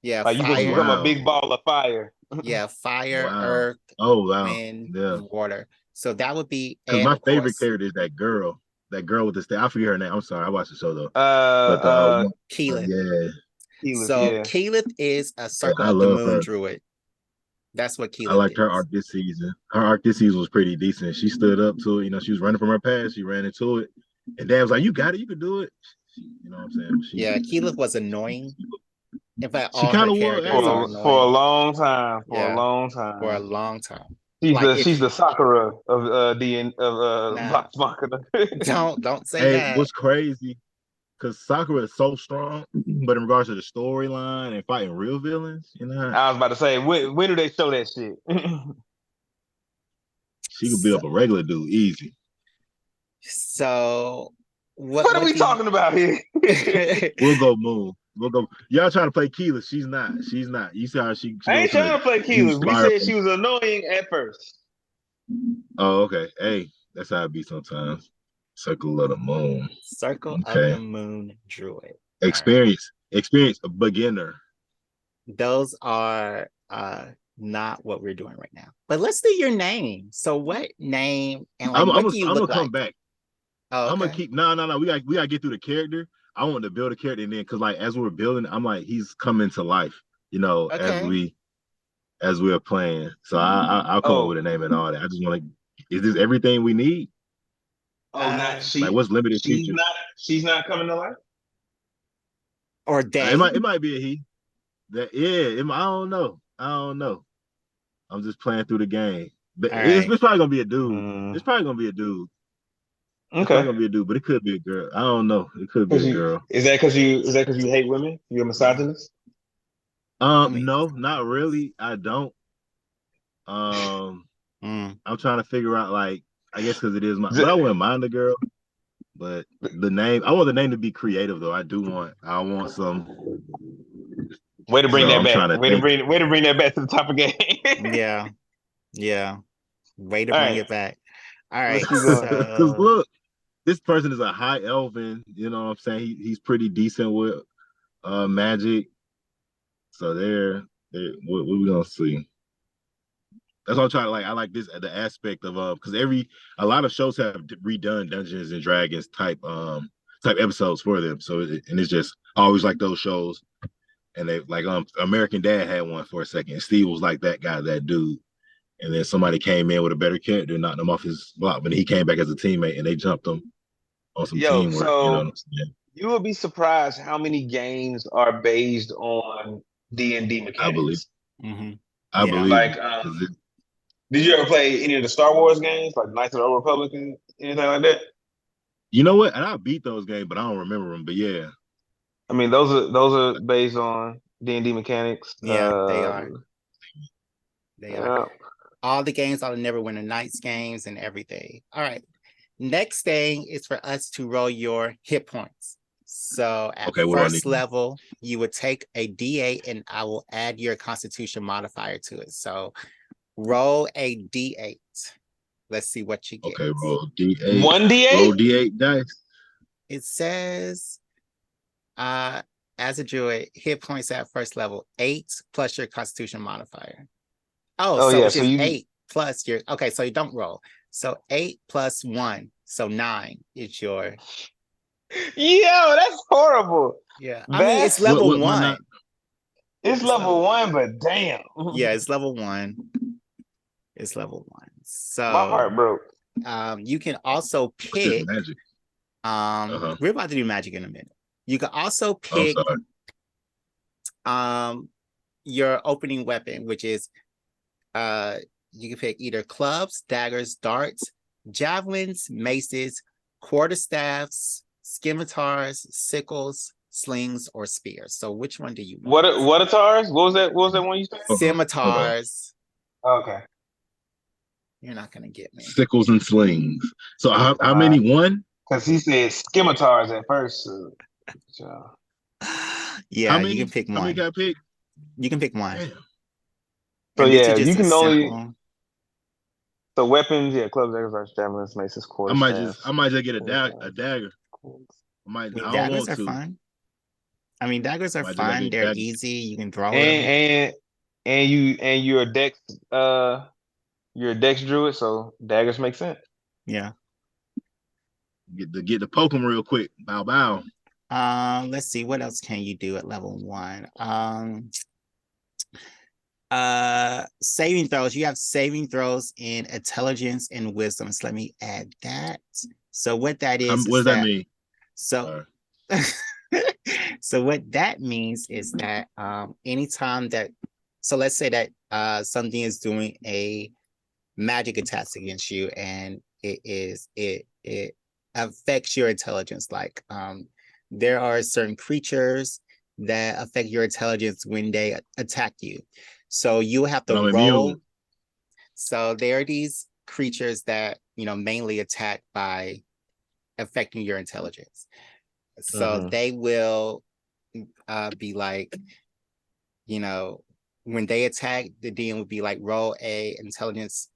yeah, Like you supposed Oh to fire. become a wow. big ball of fire. Yeah, fire, Wow. earth, Oh wow. wind, Yeah. and water. So that would be, Because and my of favorite course, character is that girl. That girl with the state. I forget her name. I'm sorry. I watched the show though. Uh, But uh, Keyleth. yeah, Keyleth, So yeah. Keyleth is a yeah, circle I of the love moon her. druid. That's what I Keyleth liked her is. arc this season. Her arc this season was pretty decent. She stood up to it. She was running from her past. She ran into it. And Dad was like, "You got it. You can do it." You know what I'm saying? Yeah, Keyleth was annoying. In fact, She all her kind of was. characters Hey, are For a annoying. long time. For a Yeah, long for a time. long time. She's Like the if she's the Sakura of nah, Vox Machina. don't say hey, that. what's crazy? Because Sakura is so strong, but in regards to the storyline and fighting real villains, I was about to say, when do they show that shit? she could beat So, up a regular dude easy. so What are what we do you talking about here? We'll go Moon. We'll go. Y'all trying to play Keela. She's not. She's not. You see how she I goes ain't to trying the to play juice Keyleth. We fire. said she was annoying at first. Oh, okay. Hey, that's how it be sometimes. Circle of the moon. circle of Okay. the moon druid? All right. Experience a beginner. Those are not what we're doing right now. But let's do your name. So what name and like what do you I'm look gonna come like? back. Oh, I'm gonna okay. keep no. We gotta get through the character. I want to build a character and then because like as we're building, I'm like he's coming to life, Okay. as we're playing. So I'll come up with a Oh, name and all that. I just want to is this everything we need? oh, not Uh Like she. what's limited She's features? not. She's not coming to life. or It day. might be a he. That yeah, I don't know. I don't know. I'm just playing through the game. But All right. it's probably gonna be a dude. Mm, It's probably gonna be a dude. It's probably okay. gonna be a dude, but it could be a girl. I don't know. It could be Because a you girl. is that because you hate women? You're a misogynist. I mean, No, not really. I don't. Um, mm, I'm trying to figure out like I guess because it is but I wouldn't mind a girl. But the name, I want the name to be creative though. I want some. Way to bring So that I'm back. trying to think. Way to bring that back to the top of game. yeah, yeah. Way to All bring right, it back. All let's right. keep going. Because So look, this person is a high elven. You know what I'm saying? He's pretty decent with magic. So what we gonna see? That's what I'm trying to like. I like this the aspect of because a lot of shows have redone Dungeons and Dragons type type episodes for them. So and it's just always like those shows. And they like American Dad had one for a second. Steve was like that guy, that dude. And then somebody came in with a better character, knocked him off his block. But he came back as a teammate, and they jumped him on some Yo, teamwork. You know what so I'm saying? you would be surprised how many games are based on D&D I believe. mechanics. Mm-hmm. I Yeah. believe Like, it. did you ever play any of the Star Wars games, like Knights of the Old Republic and anything like that? You know what? And I beat those games, but I don't remember them. But yeah, I mean, those are based on D&D mechanics. Yeah, they are. They are. Yeah. All the games, all the Neverwinter Nights games and everything. All right. Next thing is for us to roll your hit points. So at okay. What do I first need? level, you would take a D8 and I will add your Constitution modifier to it. So roll a D8. Let's see what you get. Okay, roll D8. 1d8? Roll D8 dice. It says, as a druid, hit points at first level 8 plus your Constitution modifier. Oh, so yeah, it's so just you 8 plus your, okay, so you don't roll. So 8 plus 1, so 9 is your. Yo, that's horrible. Yeah, I mean, it's That's level What 1. not? it's level 1, but damn. Yeah, it's level 1. It's level 1. My heart So broke. you can also What's this pick, magic? we're about to do magic in a minute. You can also I'm pick sorry. your opening weapon, which is you can pick either clubs, daggers, darts, javelins, maces, quarterstaffs, scimitars, sickles, slings, or spears. So which one do you want? What atars? What was that one you said? Scimitars. Okay. You're not gonna get me. Sickles and slings. So how many? One? Because he said scimitars at first. So. Yeah, How many? you can pick How many one. got picked? You can pick one. Damn. So And this yeah, is just you a can only simple. so weapons, yeah, clubs, daggers, javelins, maces, I quarterstaffs. might just get a dagger. I mean, I don't daggers want are to. fun. I mean, daggers are Might just gotta fun. get They're dagger. easy. You can throw them. And you're a dex druid, so daggers make sense. Yeah. Get the poke 'em real quick. Bow bow. Let's see, what else can you do at level 1? Saving throws. You have saving throws in intelligence and wisdom. So let me add that. So what that is What does that mean? So so what that means is that anytime that, so let's say that something is doing a magic attack against you and it affects your intelligence. Like there are certain creatures that affect your intelligence when they attack you. So you have to roll. So there are these creatures that, mainly attack by affecting your intelligence. So they will be like, when they attack, the DM would be like, roll a intelligence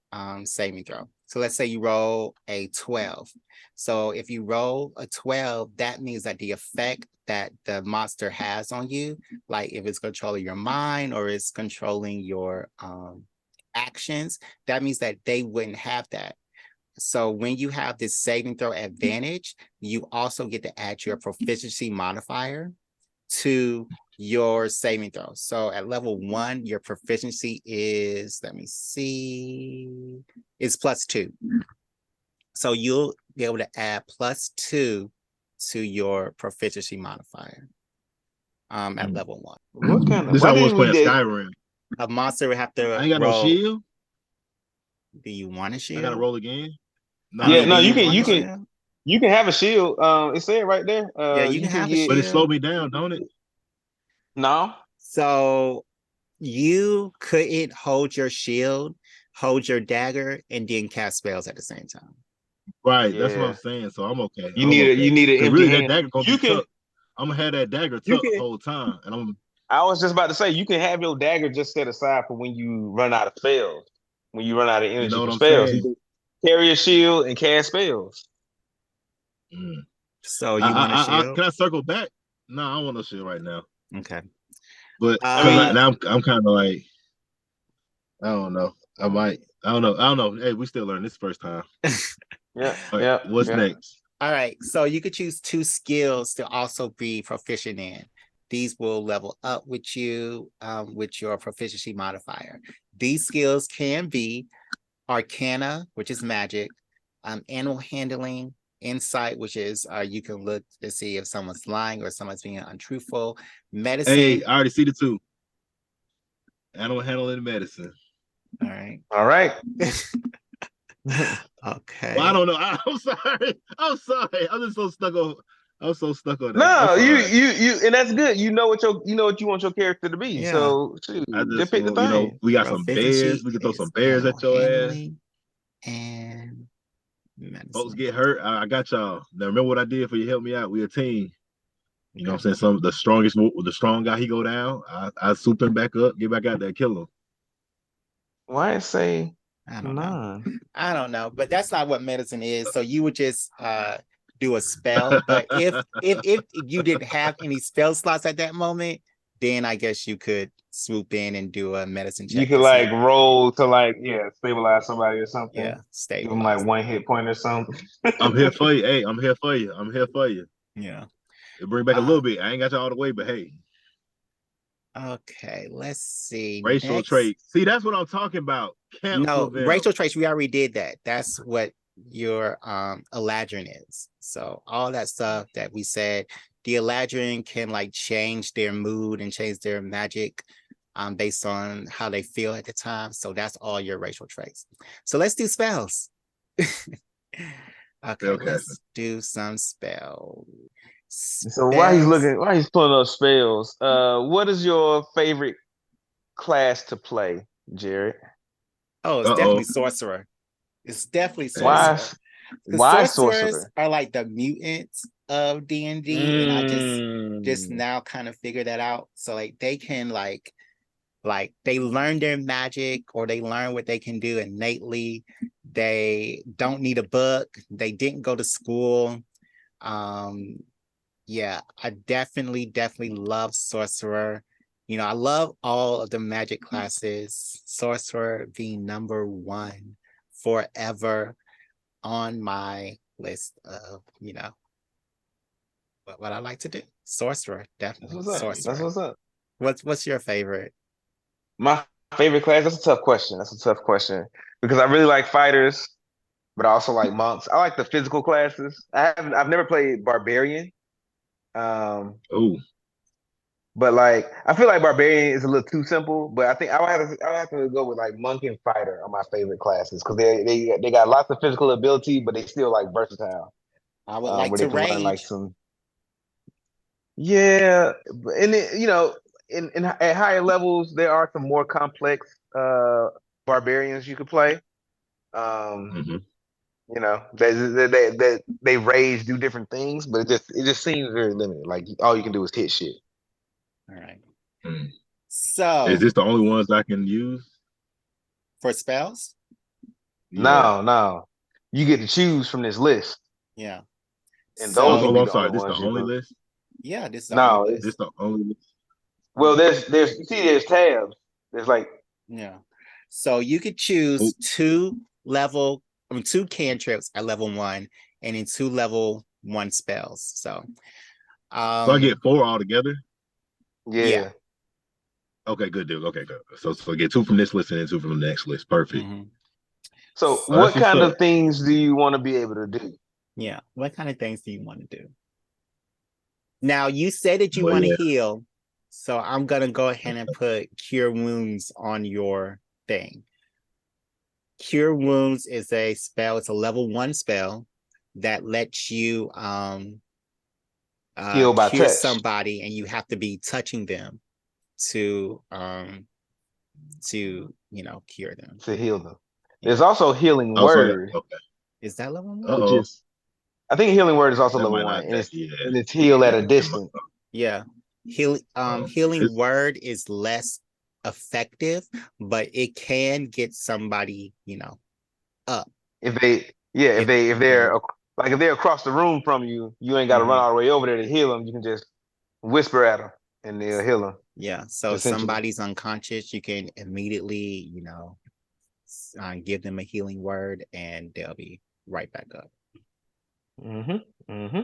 saving throw. So let's say you roll a 12. So if you roll a 12, that means that the effect that the monster has on you, like if it's controlling your mind or it's controlling your actions, that means that they wouldn't have that. So when you have this saving throw advantage, you also get to add your proficiency modifier to your saving throw. So at level 1, your proficiency is, let me see, is +2. So you'll be able to add +2 to your proficiency modifier at level 1. What kind of? This I was playing Skyrim. A monster would have to I ain't got no shield. Do you want a shield? I gotta roll again. No, you can have a shield. It said right there. Yeah, you can have a shield. But it slowed me down, don't it? No. So you couldn't hold your shield, hold your dagger, and then cast spells at the same time. Right, that's what I'm saying. So I'm okay. You need an empty really hand. That dagger gonna be tucked. I'm gonna have that dagger tucked the whole time, and I was just about to say you can have your dagger just set aside for when you run out of spells. When you run out of energy for spells, you can carry a shield and cast spells. So you want a shield? Can I circle back? No, I don't want no shield right now. Okay. But now I'm kind of like, I don't know. I don't know. Hey, we still learning this first time. Yeah. Right, what's next? All right, so you could choose 2 skills to also be proficient in. These will level up with you with your proficiency modifier. These skills can be Arcana, which is magic, animal handling, insight, which is you can look to see if someone's lying or someone's being untruthful, Hey, medicine. I already see the 2. Animal handling medicine. All right. All right. Okay. Well, I don't know. I'm sorry. I'm sorry. I'm just so stuck on. I'm so stuck on that. I'm No, sorry. and that's good. You know what you want your character to be. Yeah. So shoot, I just just, pick the thing. we got some bears. Proficiency We can throw some is bears animal at your ass. handling and Folks medicine. get hurt. I got y'all. Now remember what I did for you. Help me out. We a team. You know what I'm saying? The strong guy, he go down. I soup him back up, get back out there, kill him. Why it say I don't know. none? I don't know, but that's not what medicine is. So you would just do a spell. But if you didn't have any spell slots at that moment, then I guess you could swoop in and do a medicine check. You could like roll to stabilize somebody or something. Yeah, Give them like stabilize. 1 hit point or something. I'm here for you. Hey, I'm here for you. I'm here for you. Yeah. It bring back a little bit. I ain't got you all the way, but hey. Okay, let's see. Racial traits. See, that's what I'm talking about. Cancel them. Racial traits, we already did that. That's what your Eladrin is. So all that stuff that we said, the Eladrin can like change their mood and change their magic based on how they feel at the time. So that's all your racial traits. So let's do spells. Okay, let's do some spells. So while he's pulling up spells, what is your favorite class to play, Jared? Oh, it's definitely sorcerer. It's definitely sorcerer. Why sorcerers sorcerer? are like the mutants of D&D, and I just now kind of figured that out. So like they can like they learn their magic or they learn what they can do innately. They don't need a book. They didn't go to school. Yeah, I definitely love sorcerer. You know, I love all of the magic classes. Sorcerer being number 1 forever on my list of, what I like to do. Sorcerer, definitely. Sorcerer. That's what's up. What's your favorite? My favorite class? That's a tough question. Because I really like fighters, but I also like monks. I like the physical classes. I've never played barbarian. But like I feel like barbarian is a little too simple. But I think I would have to go with like monk and fighter on my favorite classes because they got lots of physical ability, but they still like versatile. I would like to rage. Learn, like some. Yeah, and at higher levels there are some more complex barbarians you could play. You know, they rage, do different things, but it just seems very limited. Like all you can do is hit shit. All right. So is this the only ones I can use for spells? Yeah. No. You get to choose from this list. Yeah. And those will be I'm the sorry, only this the only list? Yeah, this is the only list. This the only list. Well, there's tabs. There's like so you could choose 2 cantrips at level 1 and then 2 level 1 spells. So I get 4 altogether? Yeah. Okay, good deal. Okay, good. So get 2 from this list and then 2 from the next list. Perfect. So what kind of things do you want to be able to do? Yeah. What kind of things do you want to do? Now you said that you want to heal. So I'm going to go ahead and put Cure Wounds on your thing. Cure Wounds is a spell. It's a level 1 spell that lets you heal by cure touch somebody, and you have to be touching them to cure them. To heal them. There's also Healing Word. Is that level 1? Which is, I think Healing Word is also level 1. And it's heal at a distance. Yeah. Healing Word is less effective, but it can get somebody, up. If they're across the room from you, you ain't got to run all the way over there to heal them. You can just whisper at them and they'll heal them. Yeah. So if somebody's unconscious, you can immediately, give them a healing word and they'll be right back up. Mm-hmm. Mm-hmm.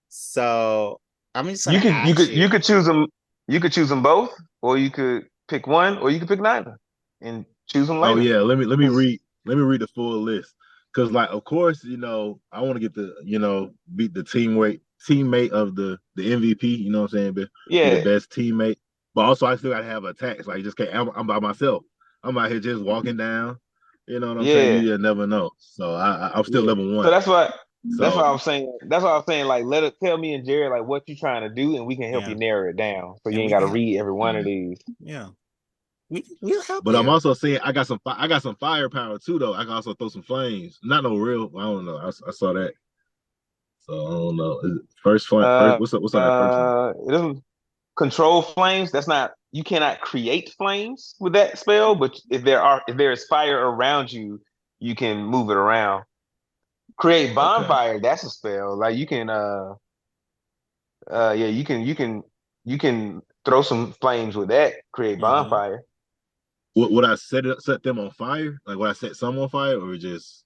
So I'm just You gonna could you ask could you. you could choose them. You could choose them both, or you could pick one, or you could pick neither, and choose them Oh later. yeah, Because let me read the full list. Cause like of course, I want to get the, beat the teammate of the MVP, you know what I'm saying? Be the yeah, best teammate. But also I still gotta have attacks. Like just can't I'm by myself. I'm out here just walking down. You know what I'm saying? yeah, You never know. So I'm still yeah. level So one. that's So why I was saying. That's why I was saying. Like, tell me and Jared like what you trying to do, and we can help you Yeah, narrow it down. So you and ain't we got to can help. read every one of mm. these. Yeah, we'll help But I'm you. also saying I got some firepower too though. I can also throw some flames. Not no real. I don't know. I saw that. So I don't know. First fun. First, Uh, what's on that first one? it doesn't control flames. That's not. You cannot create flames with that spell. But if there is fire around you, you can move it around. Create Okay. bonfire. That's a spell. Like you can. Yeah. You can throw some flames with that. Create Mm-hmm. bonfire. Would I set them on fire? Like would I set some on fire or just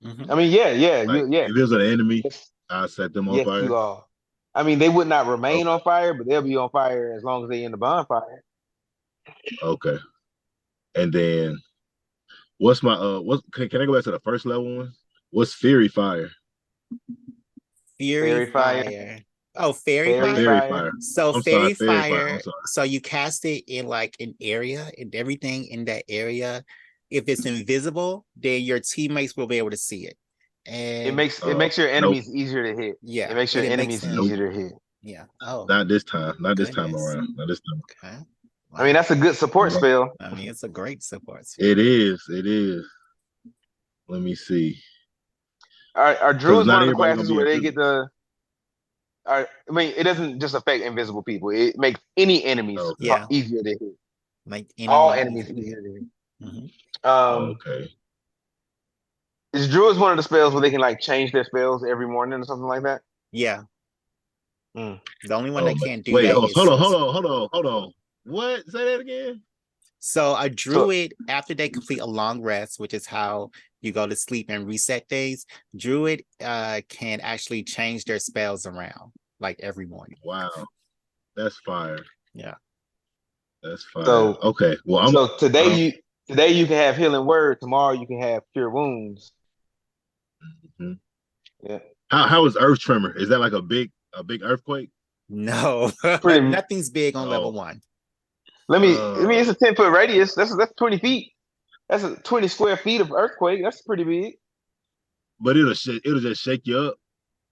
Mm-hmm. I mean, yeah. like Yeah. if it was an enemy, Yes, I set them on yes, you fire? are. I mean, they would not remain Okay. on fire, but they'll be on fire as long as they in the bonfire. Okay. And then what's my can I go back to the first level one? What's Fury Fire? Fury Fairy fire, fire. Oh, fairy fairy fire. Fairy fire. Fire. So I'm sorry, fairy Fairy Fire. I'm fire. sorry. So you cast it in like an area, and everything in that area. If it's invisible, then your teammates will be able to see it. And It Oh, makes your nope, enemies easier to hit. It yeah, makes your and it makes enemies them. nope. easier to hit. Yeah. Oh, Not this time. Not this time goodness. around. Not this time. Okay. I mean, Wow. that's a good support Yeah. spell. I mean, it's a great support It spell. is. It is. Let me see. Are Because druids one not of the everybody gonna classes be where they get invisible. the? I mean, it doesn't just affect invisible people. It makes any enemies Okay. Yeah, easier to hit. like All enemy enemies easy to easier hit. to hit. Hmm. Um, Okay. is druids one of the spells where they can like change their spells every morning or something like that? Yeah, Mm. the only one Oh that man. can't do Wait, that hold, is hold on, hold sorcerer. on, hold on, hold on. What? Say that again? So a So druid, after they complete a long rest, which is how you go to sleep and reset days, druid can actually change their spells around like every morning. Wow. That's fire. Yeah. That's fire. so Okay. Well, so uh, today you can have healing word. Tomorrow you can have cure wounds. mhm. Yeah, How is Earth Tremor? Is that like a big earthquake? No, pretty. nothing's big on level Oh, one. I mean, it's a uh, 10-foot radius. That's 20 feet. That's a 20 square feet of earthquake. That's pretty big. but it'll just shake you up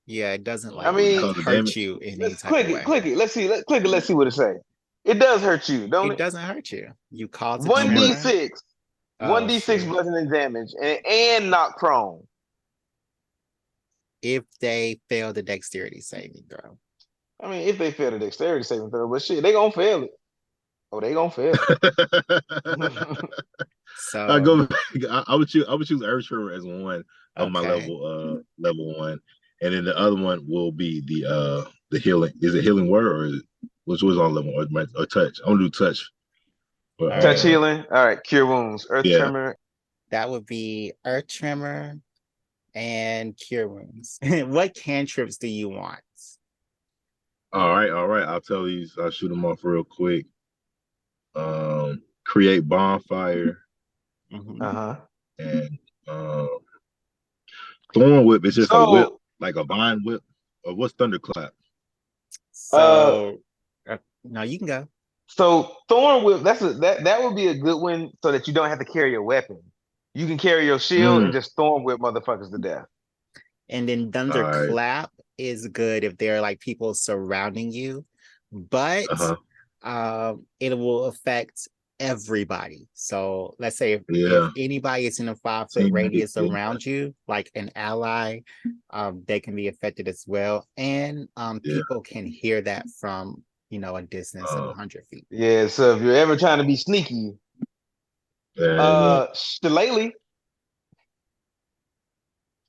Yeah, it doesn't I like or mean, cause the hurt damage. you in any let's type of way. click it. Let's see. Let's click it. Let's see what it say. It does hurt you, don't It it? doesn't hurt you. You cause a How One d much? tremor. six, one Oh d six shoot. bludgeoning damage, and knock prone. If they fail the dexterity saving throw. I mean, if they fail the dexterity saving throw, but shit, they gonna fail it. Oh, they gonna fail it. I So go. I would choose Earth Tremor as one of my okay. level one, and then the other one will be the healing. Is it healing word or is it which was on level or touch? I'm gonna do touch. But All Touch right. healing. All right, cure wounds, earth yeah. tremor. That would be Earth Tremor and Cure Wounds. What cantrips do you want? All right. I'll tell these. I'll shoot them off real quick. Create bonfire Mhm. Uh-huh. and um, thorn whip. It's just a whip, So like a vine whip. Or what's thunderclap? uh So no, you can go. so thorn whip, that would be a good one so that you don't have to carry a weapon. You can carry your shield Mm, and just thorn whip motherfuckers to death. And then all right. Thunderclap is good if there are like people surrounding you, but Uh-huh. it will affect everybody. So let's say if Yeah. anybody is in a 5 foot Teammate. radius Yeah. around you, like an ally, they can be affected as well. And Yeah. people can hear that from a distance of Uh, 100 feet. Yeah, so if you're ever trying to be sneaky, yeah. shillelagh.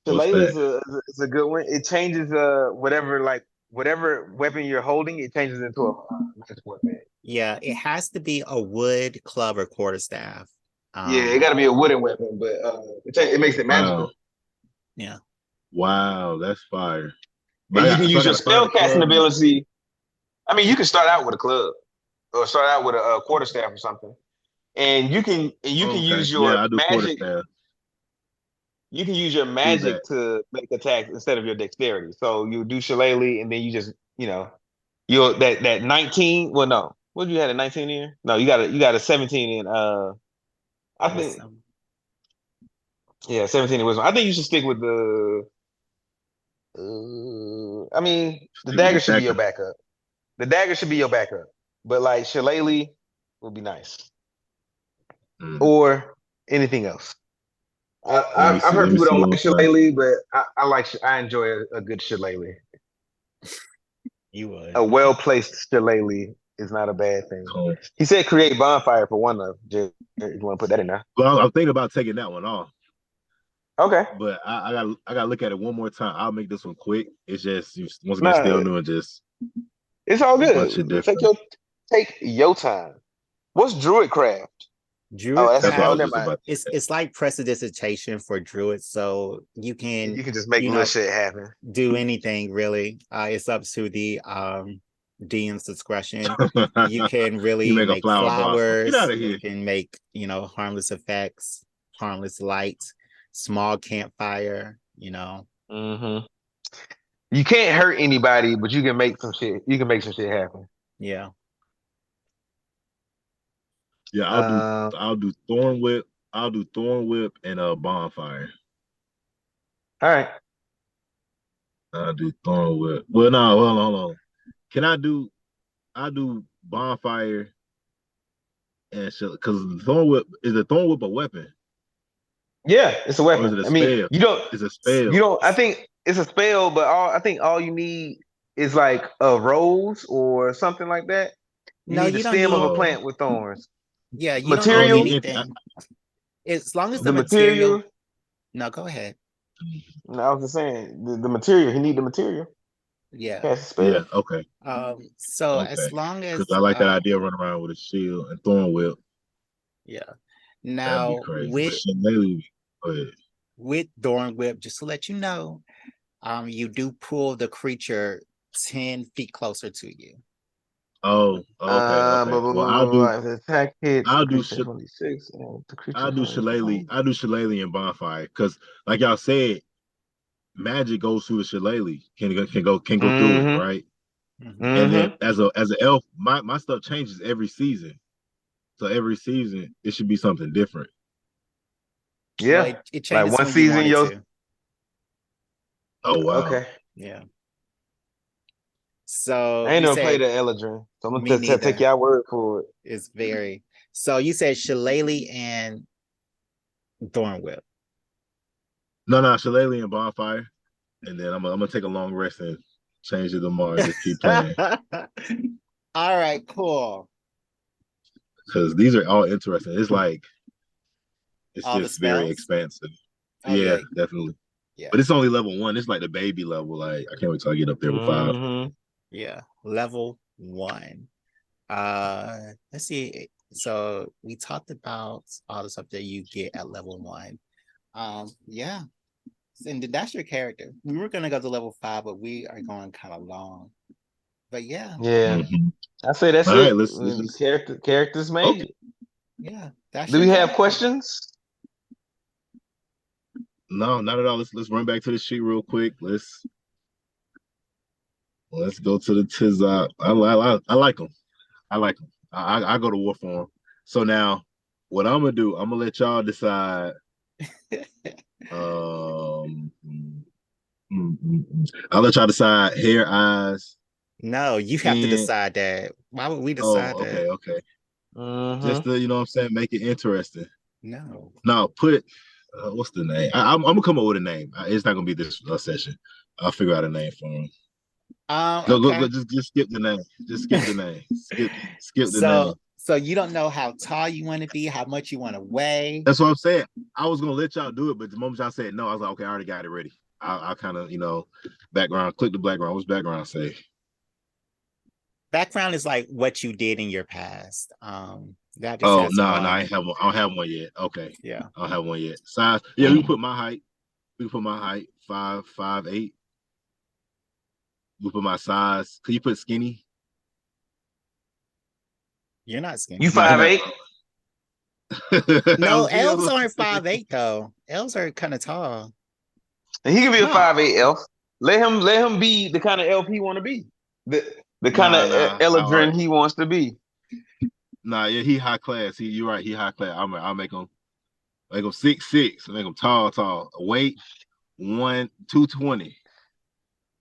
What's Shillelagh that? is a good one. It changes whatever weapon you're holding, it changes into a magic weapon. Yeah, it has to be a wood club or quarterstaff. Yeah, it got Um, to be a wooden weapon, but it makes it Wow. magical. yeah. Wow, that's fire. And But you can so I use your gotta find spell a casting club. ability. I mean, you can start out with a club or start out with a quarterstaff or something, and you can Okay, use your yeah, I do magic. quarterstaff. You can use your Do that. magic to make attacks instead of your dexterity. So you do shillelagh, and then you just you'll that 19. Well, no, what you had a 19 in? No, you got a 17 in. I think Wisdom. yeah, 17 in wisdom. I think you should stick with the. I mean, the Stick with dagger the should be your dagger. backup. The dagger should be your backup, but like shillelagh would be nice, Mm. or anything else. Let me I've see. heard Let me people see don't what like shillelagh, but I enjoy a good shillelagh. You would. A well placed shillelagh is not a bad thing. cool. He said create bonfire for one of. Just, you want to put that in there? Well, I'm thinking about taking that one off, Okay. but I got to look at it one more time. I'll make this one quick. It's just once again still Nah, new and just it's all a bunch of good. different. Take your time. What's Druidcraft? Oh, Druid that's That's what I oh craft was never just mind. about to it's say. it's like prestidigitation for druids, so You can just make you little know, shit happen. do anything really. It's up to the DM's discretion. You can You really make a make flower blossom. Get flowers, out of you here. can make, harmless effects, harmless light, small campfire, Hmm. You can't hurt anybody, but you can make some shit. You can make some shit happen. yeah. Yeah, I'll do Uh, I'll do thorn whip. I'll do thorn whip and a bonfire. all right. I'll do thorn whip. Well, no, hold on. Can I do? I do bonfire and shit because the thorn whip a weapon Yeah, it's a or is weapon. it a I mean, spell? It's a you spell. don't. I think it's a spell, but I think all you need is like a rose or something like that. You No, need the you don't stem of a need, Oh, plant with thorns. yeah, you don't I need don't need Material, anything. anything. As long as the the material, material. no, go ahead. No, I was just saying the material. He need the material. Yeah. Cast a Yeah, spell. So okay. as long Because as I like that idea of running around with a shield and thorn whip. yeah. That'd be Now crazy. But with shit, maybe. Go ahead. with Thorn Whip, just to let you know, you do pull the creature 10 feet closer to you. Oh, okay, okay. Well, If the attack hits, I'll do increase takes shit. 1d6, and the creature I'll do has shillelagh. I'll do shillelagh and bonfire because, like y'all said, magic goes through the shillelagh. Can go through it, Mm-hmm. right? And then Mm-hmm. as an elf, my stuff changes every season. So every season it should be something different. Well, Yeah. it Like changes one when you season, want it yo. to. Oh wow. Okay. Yeah. I So ain't you never played said the Eldrin, so I'm me gonna take neither. your word for it. It's very so you said Shillelagh and Thorn Whip. No, shillelagh and bonfire, and then I'm gonna take a long rest and change it tomorrow and just keep playing All right, cool. because these are all interesting. It's All the just very spells. expansive. Oh Yeah, yeah, definitely. yeah, But it's only level one. It's like the baby level. Like I can't wait till I get up there with five. Mm-hmm. yeah. Level 1. Let's see. So we talked about all the stuff that you get at level 1. Yeah. And that's your character. We were gonna go to level 5, but we are going kind of long. But yeah, Yeah. Mm-hmm. I say that's All right, it. let's The just characters okay. made. yeah, that's Do your we have character. questions? No, not at all. Let's run back to the sheet real quick. Let's go to the Tizop. I like them. I like them. I go to war for them. So now, what I'm gonna do? I'm gonna let y'all decide. Um, I'll let y'all decide hair, eyes, No, you have to skin. decide that. Why would we decide Oh, that? okay. Just Mm-hmm. to what I'm saying, make it interesting. No. Now put what's the name? I'm gonna come up with a name. It's not gonna be this session. I'll figure out a name for him. Go. Okay. Just skip the name. Just skip the name. Skip the name. So you don't know how tall you want to be, how much you want to weigh. That's what I'm saying. I was gonna let y'all do it, but the moment y'all said no, I was like, okay, I already got it ready. I kind of, background. Click the background. What's background say? Background is like what you did in your past. That just Oh has no, I one. ain't have one. I don't have one yet. Okay, Yeah. I don't have one yet. Size. Yeah, we can put my height. We put my height 5'8". We put my size. Could you put skinny? You're not skinny. You No, he 5'8"? No, not. elves aren't 5'8" though. Elves are kind of tall. And he can be a Nah, 5'8" elf. Let him be the kind of elf he want to be. The kind of nah. All right. Eladrin he wants to be. Nah, yeah, he high class. You're right. He high class. I'll make him 6'6". Make him tall. Weight 220.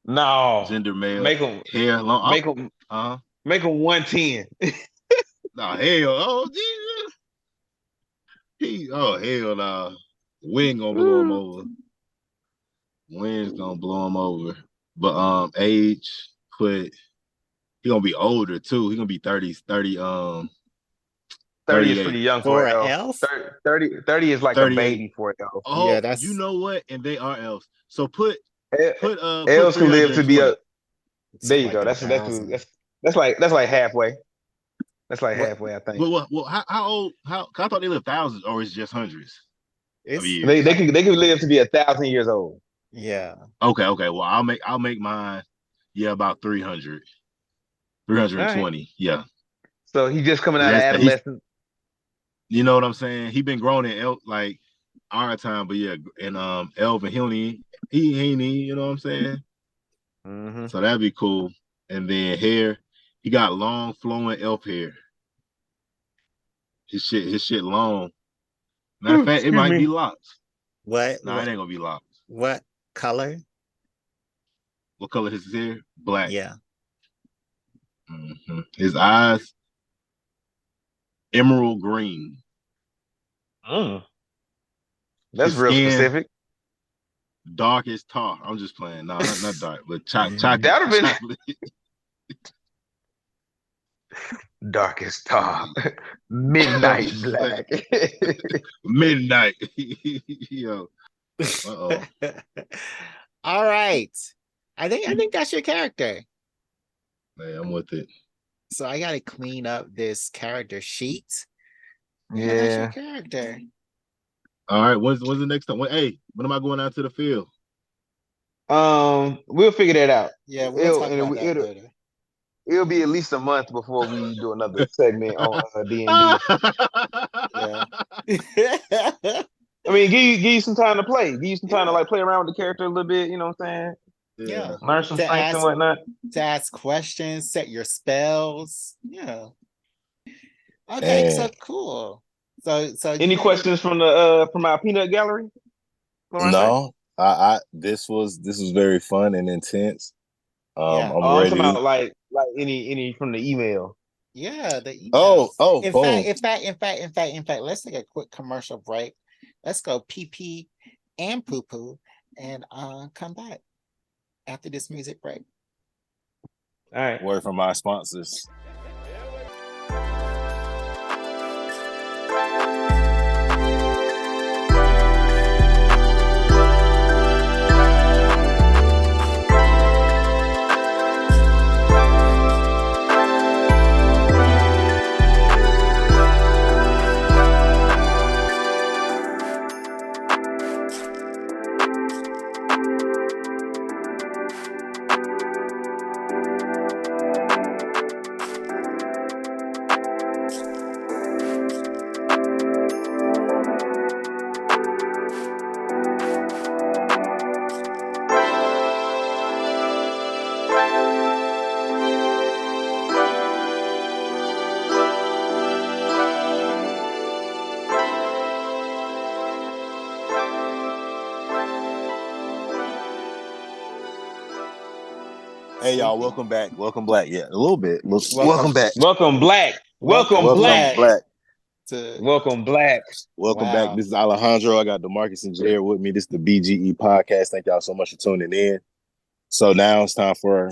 No. Gender male. Make him Hair long. make him make him 110. Nah, hell. Oh Jesus. Hell nah. Wind gonna blow him over. Wind's gonna blow him over. But age, he gonna be older too. He gonna be 30, 30 is 38. pretty young for For an an elf. elf? 30 is like a 38. baby for an elf. Oh, Yeah, that's you know what? And they are elves. So put put Elves can live to be 320. there you like go. 1,000. That's like halfway. That's like What? halfway, I think. Well, how old? 'Cause I thought they lived thousands, or it's just hundreds of It's years. They can live to be 1,000 years old. yeah. Okay. Well, I'll make mine. Yeah, about 300, All right. 320. Yeah, So he's just coming out of he's. adolescence. You know what I'm saying? He been grown in elf like our time, but yeah, and Elvin, he ain't you know what I'm saying? Mm-hmm. So that'd be cool. And then hair, he got long flowing elf hair. His shit long. Matter of fact, it might be locked. What Nah, it ain't gonna be locked. what color? What color is his hair? Black. Yeah. His eyes, emerald green. Mm. That's His real skin, specific. dark as tar. I'm just playing. No, not dark, but chocolate. That'd have been Chocolate. darkest tar. Midnight black. Midnight. Yo. Uh-oh. All right. I think that's your character. Hey, I'm with it. So I gotta clean up this character sheet. Yeah. That's your character. All right. When's the next time? When am I going out to the field? We'll figure that out. Yeah, we'll talk about that it'll, later. it'll be at least a month before we do another segment on D&D. Yeah. I mean, give you some time to play. Give you some time to like play around with the character a little bit. You know what I'm saying? Yeah. Learn some To strengths and whatnot. To ask questions, set your spells. Yeah. Okay, so cool. So Any questions from our peanut gallery? Loronta? No, I this was very fun and intense. Yeah. I'm I'm ready talking to. about like any from the email. yeah, the emails. Oh, In boom. fact, let's take a quick commercial break. Let's go pee pee and poo poo and come back after this music break. All right. Word from my sponsors. Hey y'all, welcome back. Welcome back. Yeah, a little bit. Welcome back. Welcome black. Welcome black. Welcome black. Welcome Wow. back. This is Alejandro. I got DeMarcus and Jared with me. This is the BGE podcast. Thank y'all so much for tuning in. So now it's time for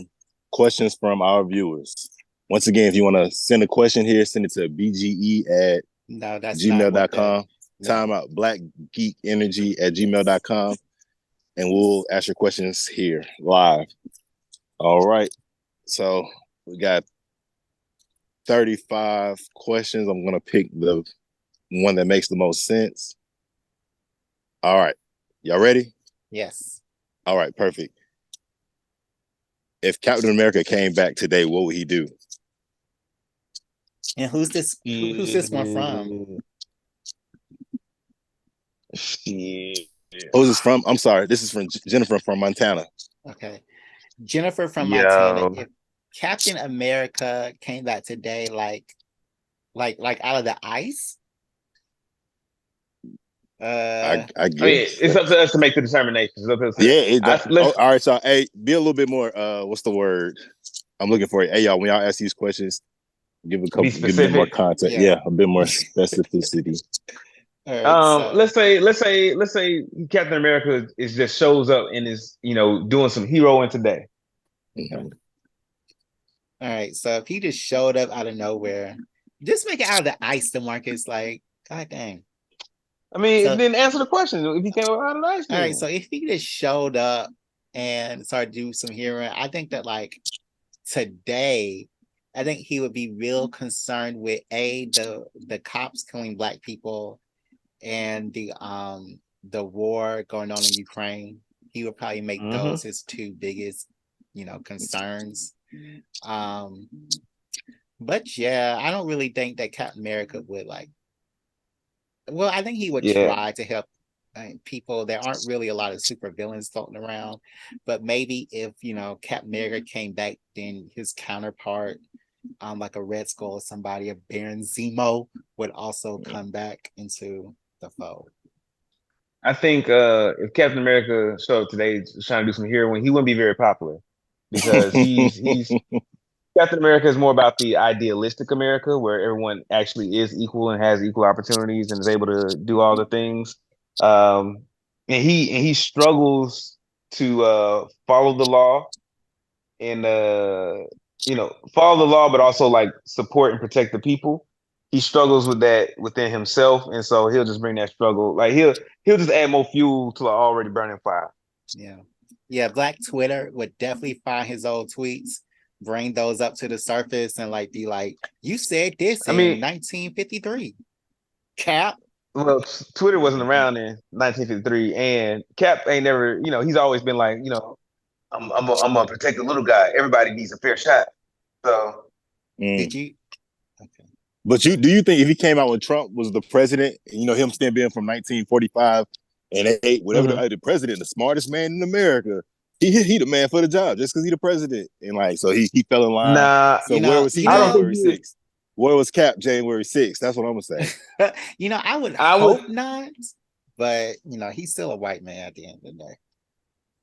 questions from our viewers. Once again, if you want to send a question here, send it to bge@gmail.com. Time out blackgeekenergy@gmail.com. And we'll ask your questions here live. All right. So we got 35 questions. I'm going to pick the one that makes the most sense. All right. Y'all ready? Yes. All right, perfect. If Captain America came back today, what would he do? And who's this? Who's this one from? Shit. Who's this from? I'm sorry, this is from Jennifer from Montana. Okay, Jennifer from Montana. Yo. If Captain America came back today, like out of the ice. I I mean, guess it's up to us to make the determination. It's up to us to- Yeah, all right, so hey, be a little bit more. What's the word? I'm looking for it. Hey, y'all, when y'all ask these questions, give a bit more context. Yeah, a bit more specificity. Right, let's say Captain America is just shows up and is doing some heroing today. Okay. All right, so if he just showed up out of nowhere, just make it out of the ice. The Marcus, like, god dang. I mean, then answer the question. If he came out of the ice, all right, so if he just showed up and started to do some heroing, I think that like today, I think he would be real concerned with the cops killing black people and the war going on in Ukraine. He would probably make those his two biggest, concerns. But yeah, I don't really think that Captain America would I think he would try to help people. There aren't really a lot of super villains floating around, but maybe if Captain America came back, then his counterpart, like a Red Skull or somebody, a Baron Zemo, would also come back into the fold. I think if Captain America showed up today trying to do some heroing, he wouldn't be very popular because he's Captain America is more about the idealistic America where everyone actually is equal and has equal opportunities and is able to do all the things. And he struggles to follow the law and follow the law, but also like support and protect the people. He struggles with that within himself, and so he'll just bring that struggle. Like he'll just add more fuel to an already burning fire. Yeah. Black Twitter would definitely find his old tweets, bring those up to the surface, and be like, "You said this in 1953." Cap. Well, Twitter wasn't around in 1953, and Cap ain't never. He's always been like, I'm gonna protect the little guy. Everybody needs a fair shot. So, did you? Okay. But do you think if he came out when Trump was the president, him still being from 1945 and 8, whatever the president, the smartest man in America, he the man for the job just because he the president, and so he fell in line. Nah, so where was he January 6th? Where was Cap January 6th? That's what I'm gonna say. I would hope not, but he's still a white man at the end of the day.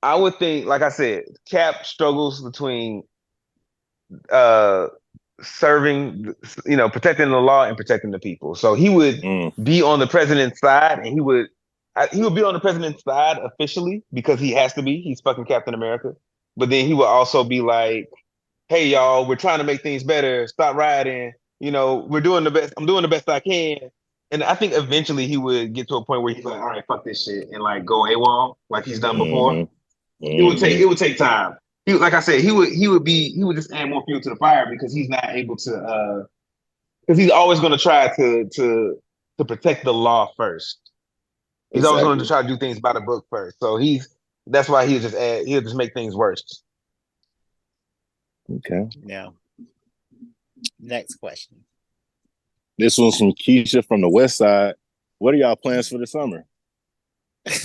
I would think, like I said, Cap struggles between serving, protecting the law and protecting the people. So he would be on the president's side, and he would be on the president's side officially because he has to be. He's fucking Captain America. But then he would also be like, "Hey, y'all, we're trying to make things better. Stop rioting. We're doing the best. I'm doing the best I can." And I think eventually he would get to a point where he's like, "All right, fuck this shit," and go AWOL like he's done before. It would take time. Like I said, he would just add more fuel to the fire because he's not able to because he's always going to try to protect the law first. He's always going to try to do things by the book first. So that's why he'll just make things worse. Okay. Yeah. Next question. This one's from Keisha from the West Side. What are y'all plans for the summer?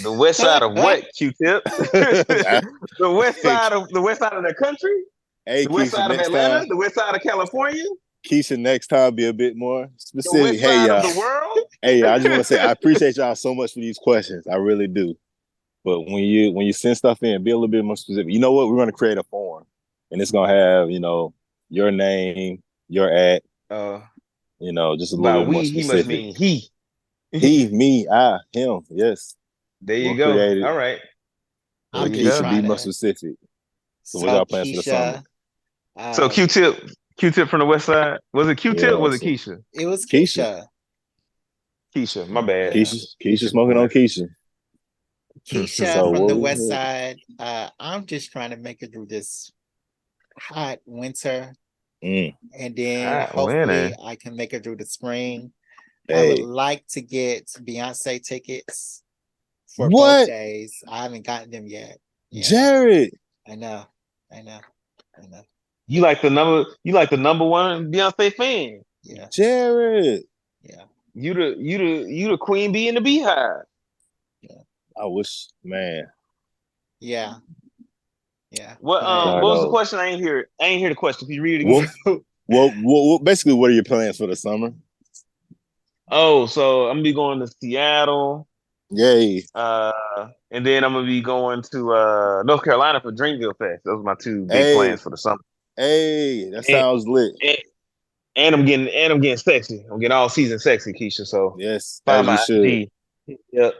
The west side of what, Q-Tip? the west side of the country? Hey, the west Keisha, side of Atlanta? The west side of California? Keisha, next time be a bit more specific. The west side of the world? Hey, I just want to say I appreciate y'all so much for these questions. I really do. But when you send stuff in, be a little bit more specific. You know what? We're gonna create a form, and it's gonna have your name, your at, just a little bit more specific. He must mean he. He, me, I, him. Yes. There you go. All right. I'm just be more specific. So what y'all plans for the summer? So Q-Tip from the West Side. Was it Q-Tip? Yeah, or was it Keisha? It was Keisha. Keisha, my bad. Keisha smoking on Keisha. Keisha from the West Side. I'm just trying to make it through this hot winter, and then hopefully I can make it through the spring. Hey. I would like to get Beyonce tickets for both What? days. I haven't gotten them yet. Yeah, Jared. I know. I know. You like the number one Beyonce fan. Yeah, Jared. yeah, You the queen bee in the beehive. yeah, I wish, man. yeah, yeah. What But what was the Dardo. question? I ain't hear. I ain't hear the question. Can you read it Well, again? basically, what are your plans for the summer? Oh, so I'm gonna be going to Seattle, Yay. uh, and then I'm gonna be going to North Carolina for Dreamville Fest. Those are my two big Hey, plans for the summer. hey, that And, sounds lit. and, and I'm getting sexy. I'm getting all season sexy, Keisha. So Yes, find as you my should. IG. Yep.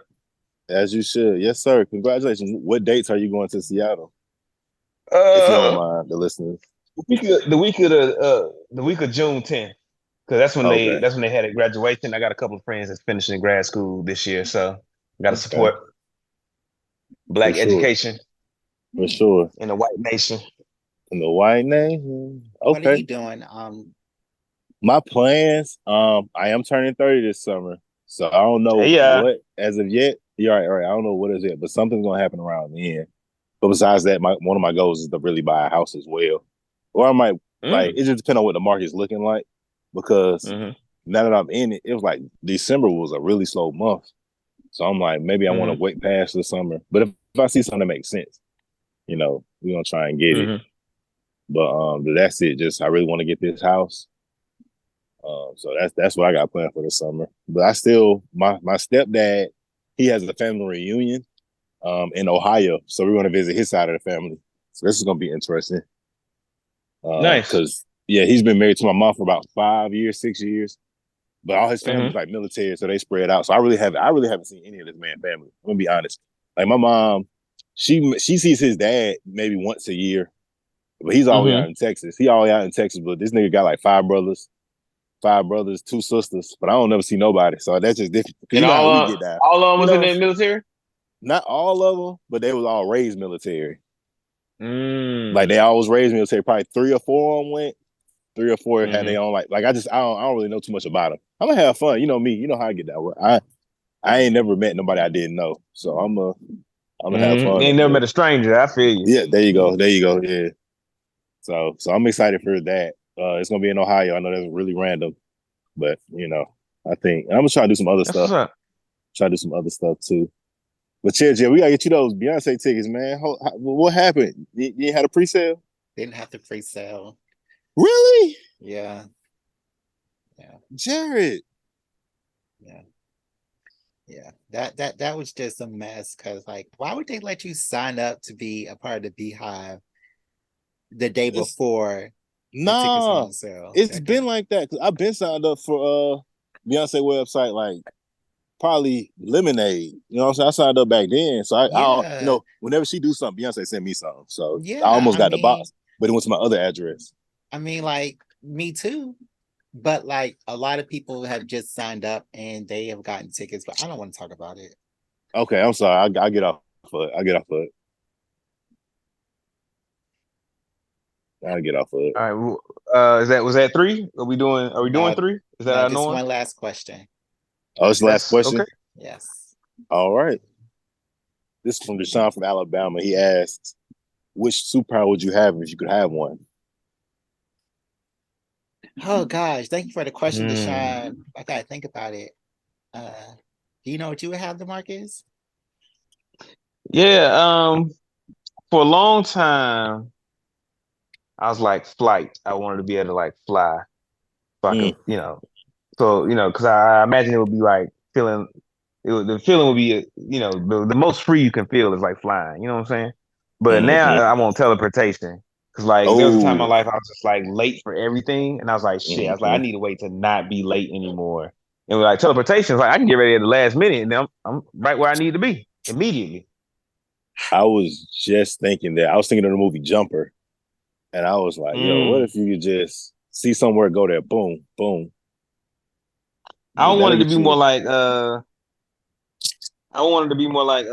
As you should. Yes, sir. Congratulations. What dates are you going to Seattle? If you don't Uh, mind, the listeners. the week of June 10th, because Okay. that's when they had a graduation. I got a couple of friends that's finishing grad school this year, so got to Okay. support For Black sure. education For sure. in the white nation. And the white name. what are Okay. you doing? My plans, I am turning 30 this summer. So I don't know Yeah. what as of yet. You're right, all right. I don't know what is it, but something's gonna happen around the end. But besides that, one of my goals is to really buy a house as well. Or I might like Mm. it just depends on what the market's looking like. Because Mm-hmm. now that I'm in it, it was like December was a really slow month. So I'm like, maybe I want to Mm-hmm. wait past the summer. But if I see something that makes sense, we're gonna try and get it. Mm-hmm. But that's it. Just I really want to get this house. So that's what I got planned for the summer. But I still my stepdad, he has a family reunion in Ohio. So we're gonna visit his side of the family. So this is gonna be interesting. Nice. Cause yeah, he's been married to my mom for about 5 years, 6 years. But all his family's Mm-hmm. like military, so they spread out. So I really haven't seen any of this man's family. I'm gonna be honest. Like my mom, she sees his dad maybe once a year, but he's always Mm-hmm. out in Texas. He always out in Texas, but this nigga got like five brothers, two sisters, but I don't never see nobody. So that's just different. Cause And you know how we get down. all of them You was in know, the military. not all of them, but they was all raised military. Like they Mm. always raised military. Probably three or four of them went. Three or four had Mm-hmm. their own like I don't really know too much about them. I'm gonna have fun. You know me. You know how I get that. I ain't never met nobody I didn't know. So I'm gonna have Mm-hmm. fun You up ain't never there. met a stranger. I feel you. Yeah, there you go. There you go. Yeah. So I'm excited for that. It's gonna be in Ohio. I know that's really random, but I think I'm gonna try to do some other That's what's stuff. up. Try to do some other stuff too. But yeah, we gotta get you those Beyonce tickets, man. What happened? You had a pre-sale? didn't have to pre-sale. Really? Yeah, Jared. yeah, yeah. That was just a mess. Cause like, why would they let you sign up to be a part of the Beehive the day It's before the tickets went nah. on sale? It's been like that because I've been signed up for Beyonce website like probably Lemonade. You know what I'm saying? I signed up back then. So I'll Yeah, whenever she do something, Beyonce send me something. So I yeah. almost got the box, but it went to my other address. I mean, like me too. But like a lot of people have just signed up and they have gotten tickets, but I don't want to talk about it. Okay, I'm sorry. I get off of it. I get off of it. I get off of it. All right. Was that three? Are we doing No, three? Is that no, our just norm? one last question. Oh, this is the last That's question. okay. Yes. All right. This is from Deshaun from Alabama. He asks, which superpower would you have if you could have one? Oh gosh, thank you for the question, Mm. Deshaun. I gotta think about it. Do you know what you would have, DeMarcus? Yeah. For a long time, I was like flight. I wanted to be able to like fly, so I Mm, could, because I imagine it would be like feeling. The feeling would be, the most free you can feel is like flying. You know what I'm saying? But now mm-hmm. I want teleportation because like there was a time in my Oh, life I was just like late for everything, and I was like, shit. I was like, I mm-hmm. need a way to not be late anymore. And like teleportation is like I can get ready at the last minute, and then I'm right where I need to be immediately. I was just thinking that. I was thinking of the movie Jumper, and I was like, yo, what Mm. if you could just see somewhere, go there, boom, boom. I Yeah, that'll wanted to get be you. more like I wanted to be more like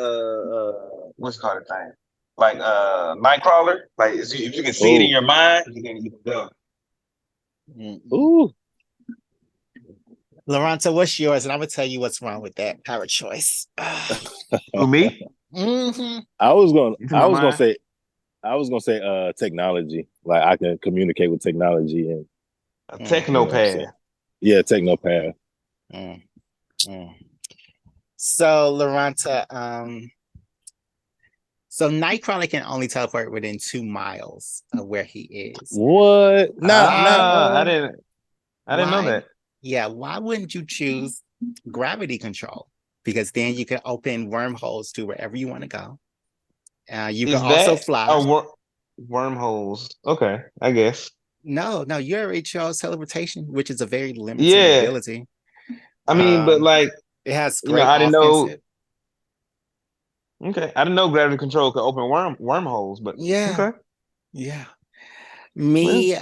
what's it called the thing? Like Nightcrawler. Like if you can see it in Oh, your mind, you can go. Mm-mm. ooh, Loronta, what's yours? And I'm gonna tell you what's wrong with that power choice. Who, me? Mm-hmm. I was gonna You to I my was gonna mind? say technology. Like I can communicate with technology and A you know what I'm saying. technopath. Yeah, technopath. Mm, mm. So, Loronta, so Nightcrawler can only teleport within 2 miles of where he is. What? Not Ah, I didn't know Why? that. Yeah, why wouldn't you choose gravity control? Because then you can open wormholes to wherever you want to go. You can Is also that fly. a wormholes? Okay, I guess. No, you already chose teleportation, which is a very limited Yeah, ability. I mean, but like, It has you know, great I didn't know. offensive. Okay, I didn't know gravity control could open wormholes, but Yeah, okay. yeah. Well, Me,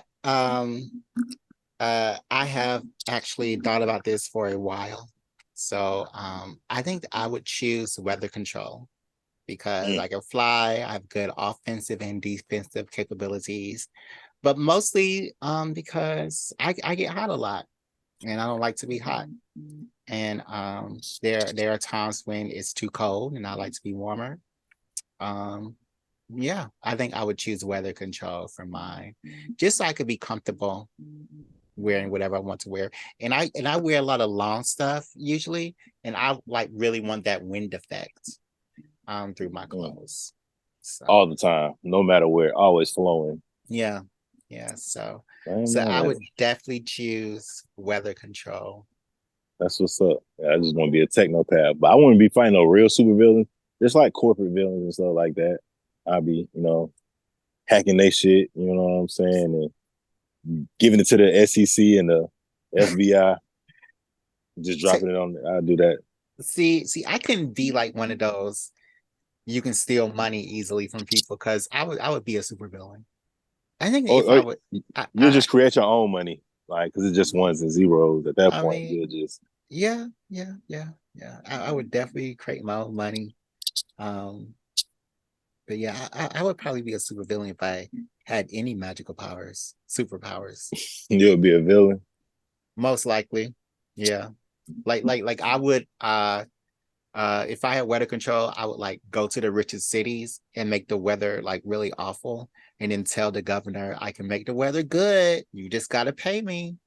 I have actually thought about this for a while. So I think I would choose weather control because mm, I can fly, I have good offensive and defensive capabilities, but mostly because I get hot a lot and I don't like to be hot. And there are times when it's too cold and I like to be warmer. Um, yeah, I think I would choose weather control for mine, just so I could be comfortable wearing whatever I want to wear. And I wear a lot of long stuff usually, and I like really want that wind effect through my mm. clothes. So All the time, no matter where, always flowing. yeah, yeah. So I ain't so mad I at would it. definitely choose weather control. That's what's up. Yeah, I just want to be a technopath, but I wouldn't be fighting no real supervillains. Just like corporate villains and stuff like that. I'd be, hacking their shit. You know what I'm saying, and giving it to the SEC and the FBI. Just So, dropping it on. I'll do that. see, I couldn't be like one of those you can steal money easily from people because I would be a supervillain. I think if I Or would, you'll just create your own money, like because it's just ones and zeros. At that I point, mean, you'll just yeah. I would definitely create my own money. Um, but yeah, I would probably be a supervillain if I had any magical powers, superpowers. you'll be a villain. Most likely, yeah. Like I would if I had weather control, I would like go to the richest cities and make the weather like really awful, and then tell the governor I can make the weather good. You just gotta pay me.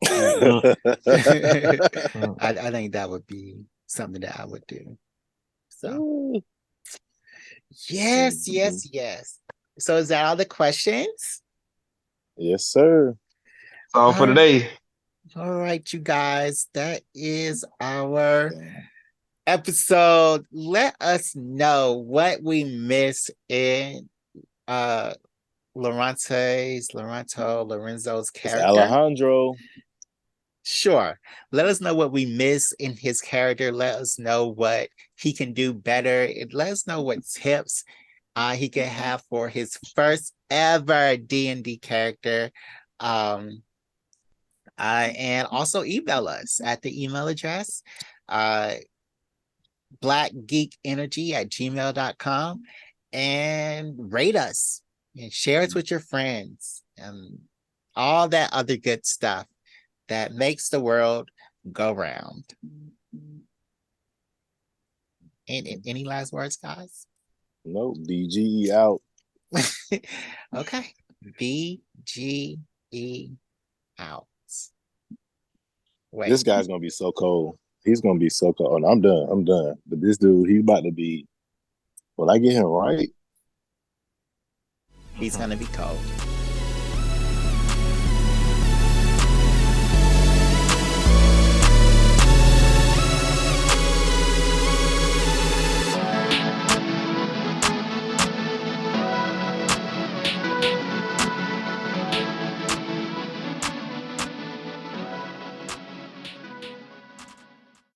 And mm, mm. I think that would be something that I would do. So yes, Mhm. yes, yes. So is that all the questions? Yes, sir. All for All, today. all right, you guys. That is our episode. Let us know what we missed in uh Lorenzo's It's character. Alejandro. Sure. Let us know what we miss in his character. Let us know what he can do better. And let us know what tips he can have for his first ever D&D character. Um, and also email us at the email address uh, blackgeekenergy@gmail.com and rate us and share us with your friends and all that other good stuff that makes the world go round. And any last words, guys? Nope. BGE out. Okay. BGE out. This Wait, guy's gonna be so cold. He's gonna be so cold. Oh, no, I'm done. I'm done. But this dude, he's about to be. Will I get him right? he's gonna be cold.